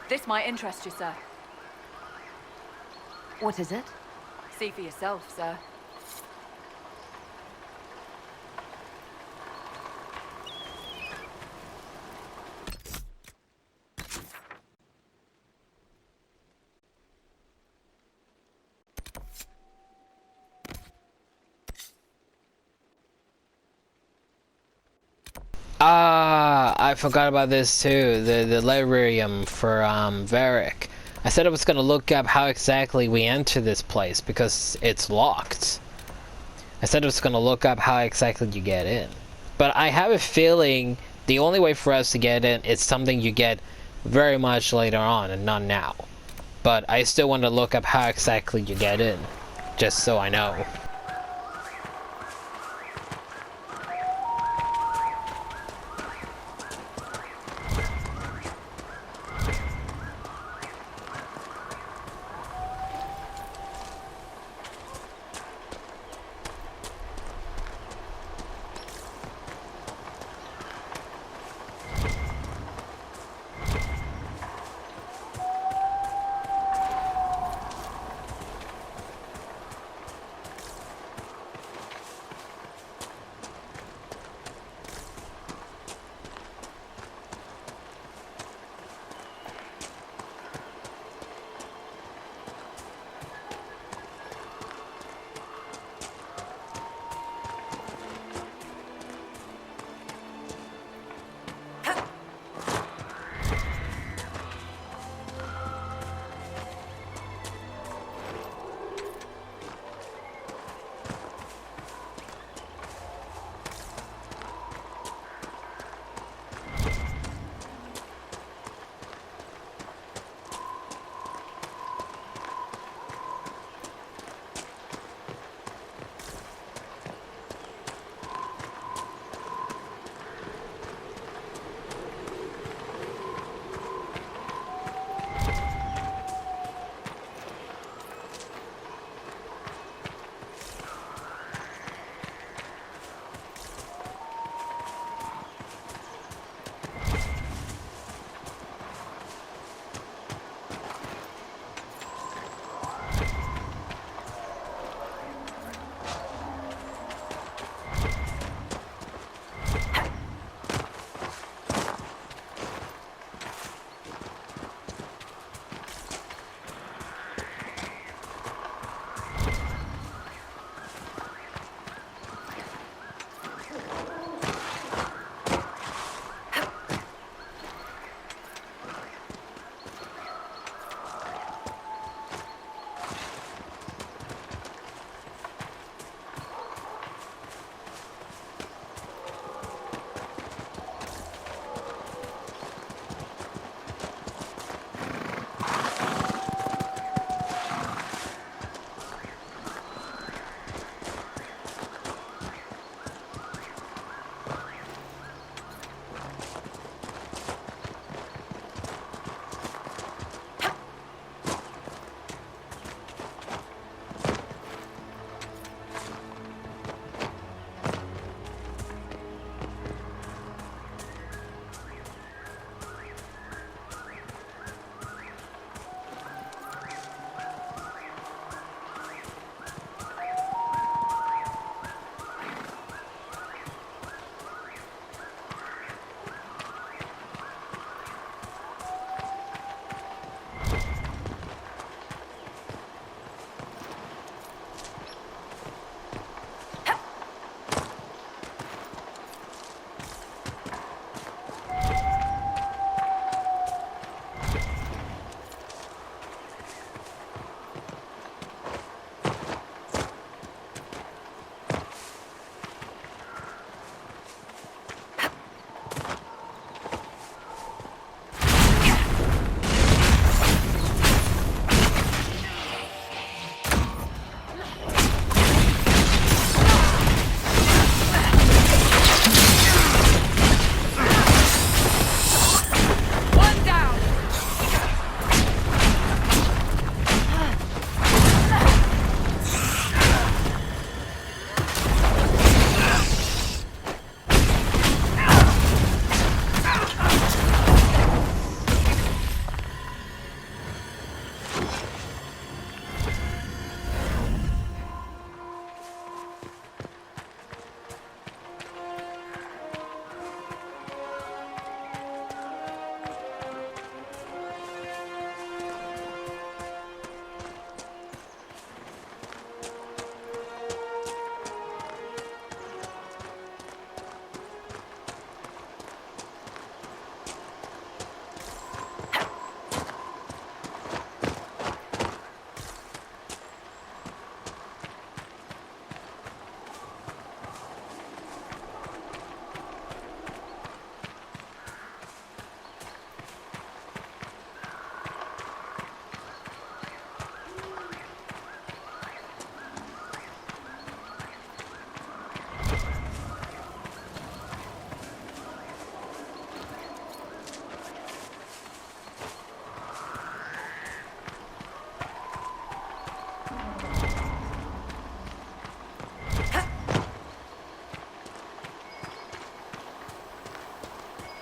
This might interest you, sir. What is it? See for yourself, sir. I forgot about this too. The delirium for Varric. I said I was gonna look up how exactly we enter this place because it's locked. I said I was gonna look up how exactly you get in. But I have a feeling the only way for us to get in is something you get very much later on and not now. But I still want to look up how exactly you get in, just so I know.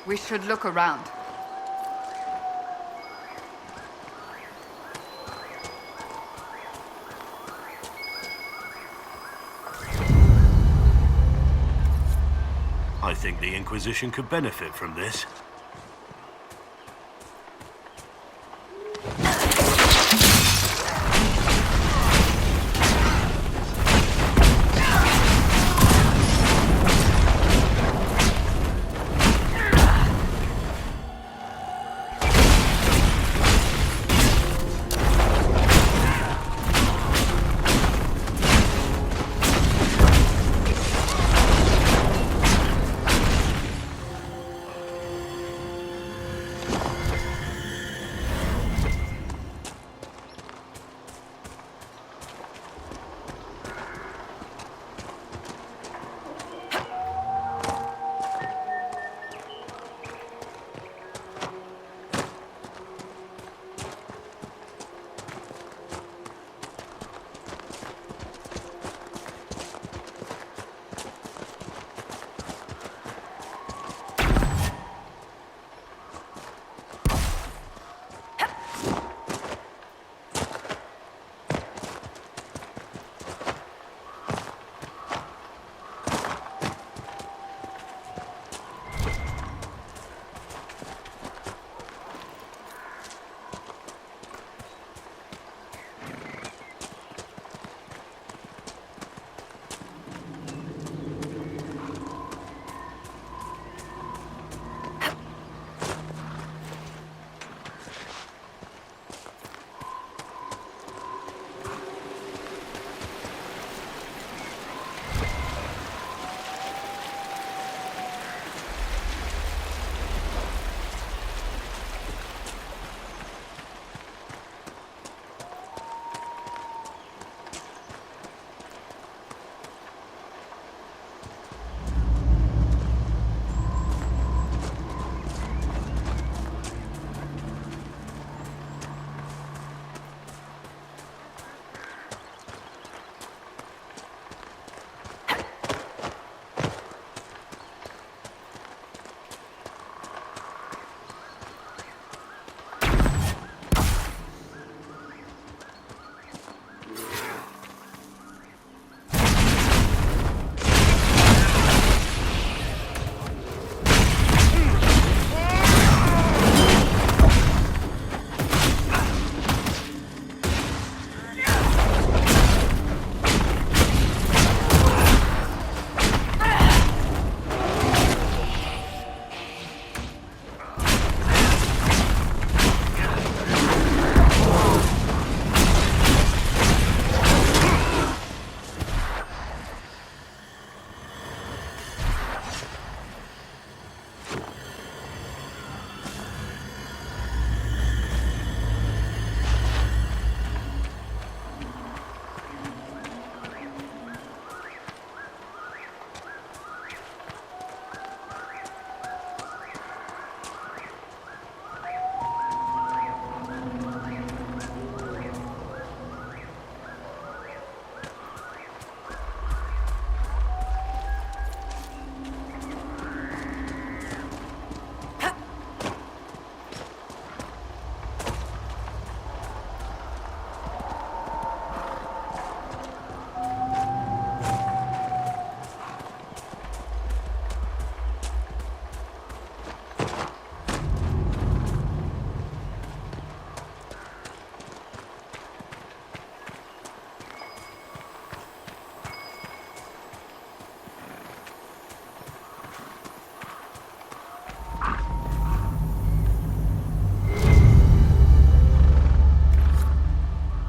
We should look around. I think the Inquisition could benefit from this.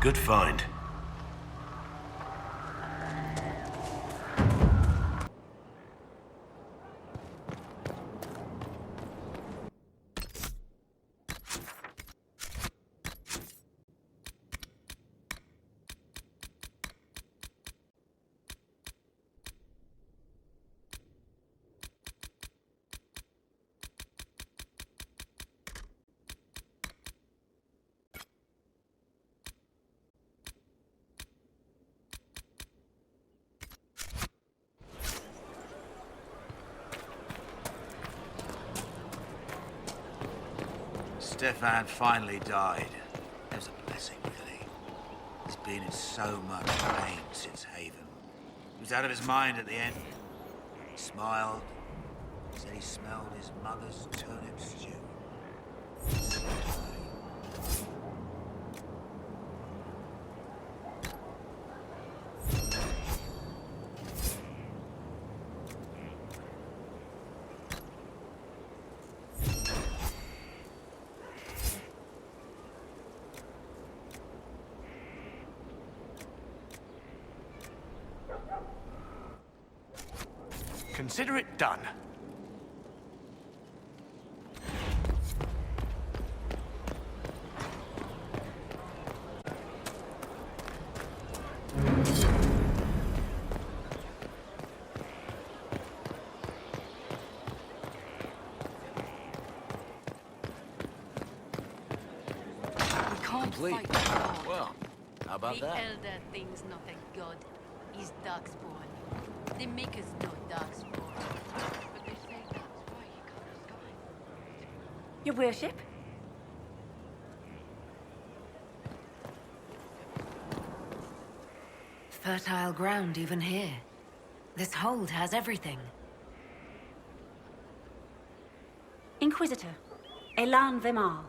Good find. Stefan finally died. It was a blessing, really. He's been in so much pain since Haven. He was out of his mind at the end. He smiled. Said he smelled his mother's turnip stew. Consider it done. Complete. Well, how about the that? elder thinks not a god is darkspawn. The makers know darkspawn, but they say that's why he can't die. Your worship? Fertile ground even here. This hold has everything. Inquisitor, Elan Vimal.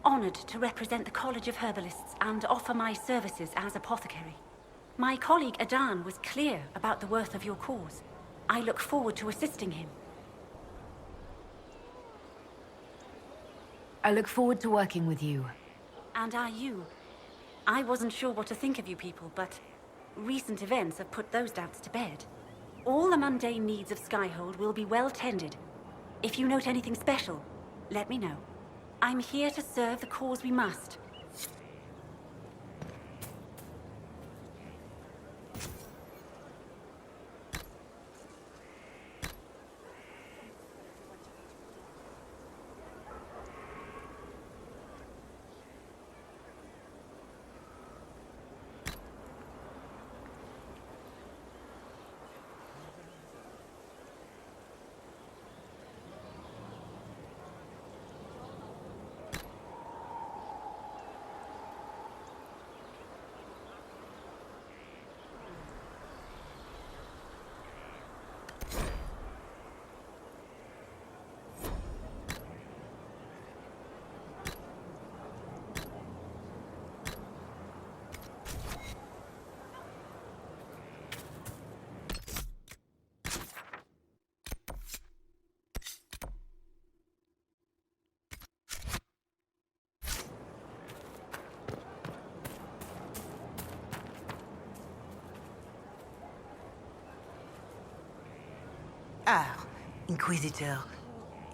Honored to represent the College of Herbalists and offer my services as apothecary. My colleague Adan was clear about the worth of your cause. I look forward to assisting him. I look forward to working with you. And are you? I wasn't sure what to think of you people, but recent events have put those doubts to bed. All the mundane needs of Skyhold will be well tended. If you note anything special, let me know. I'm here to serve the cause we must. Ah, Inquisitor,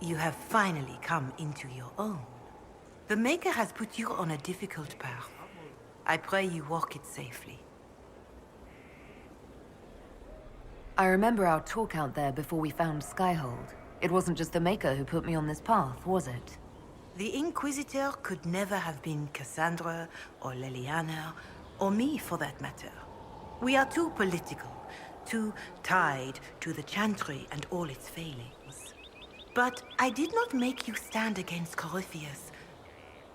you have finally come into your own. The Maker has put you on a difficult path. I pray you walk it safely. I remember our talk out there before we found Skyhold. It wasn't just the Maker who put me on this path, was it? The Inquisitor could never have been Cassandra, or Leliana, or me for that matter. We are too political, too tied to the Chantry and all its failings. But I did not make you stand against Corypheus.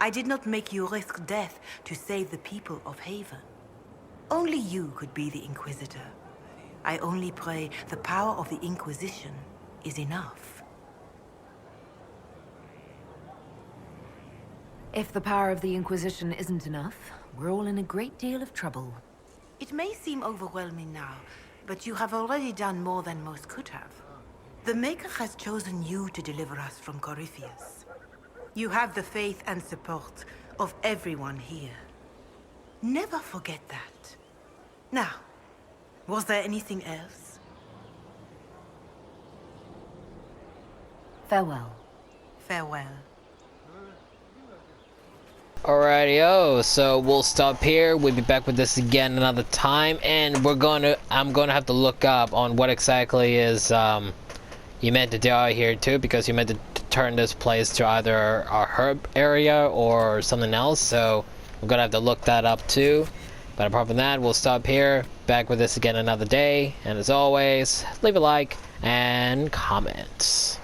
I did not make you risk death to save the people of Haven. Only you could be the Inquisitor. I only pray the power of the Inquisition is enough. If the power of the Inquisition isn't enough, we're all in a great deal of trouble. It may seem overwhelming now, but you have already done more than most could have. The Maker has chosen you to deliver us from Corypheus. You have the faith and support of everyone here. Never forget that. Now, was there anything else? Farewell. Farewell. Alrighty, so we'll stop here. We'll be back with this again another time, and I'm gonna have to look up on what exactly is you meant to do out here too, because you meant to turn this place to either a herb area or something else, so I'm gonna have to look that up too. But apart from that, we'll stop here, back with this again another day, and as always, leave a like and comments.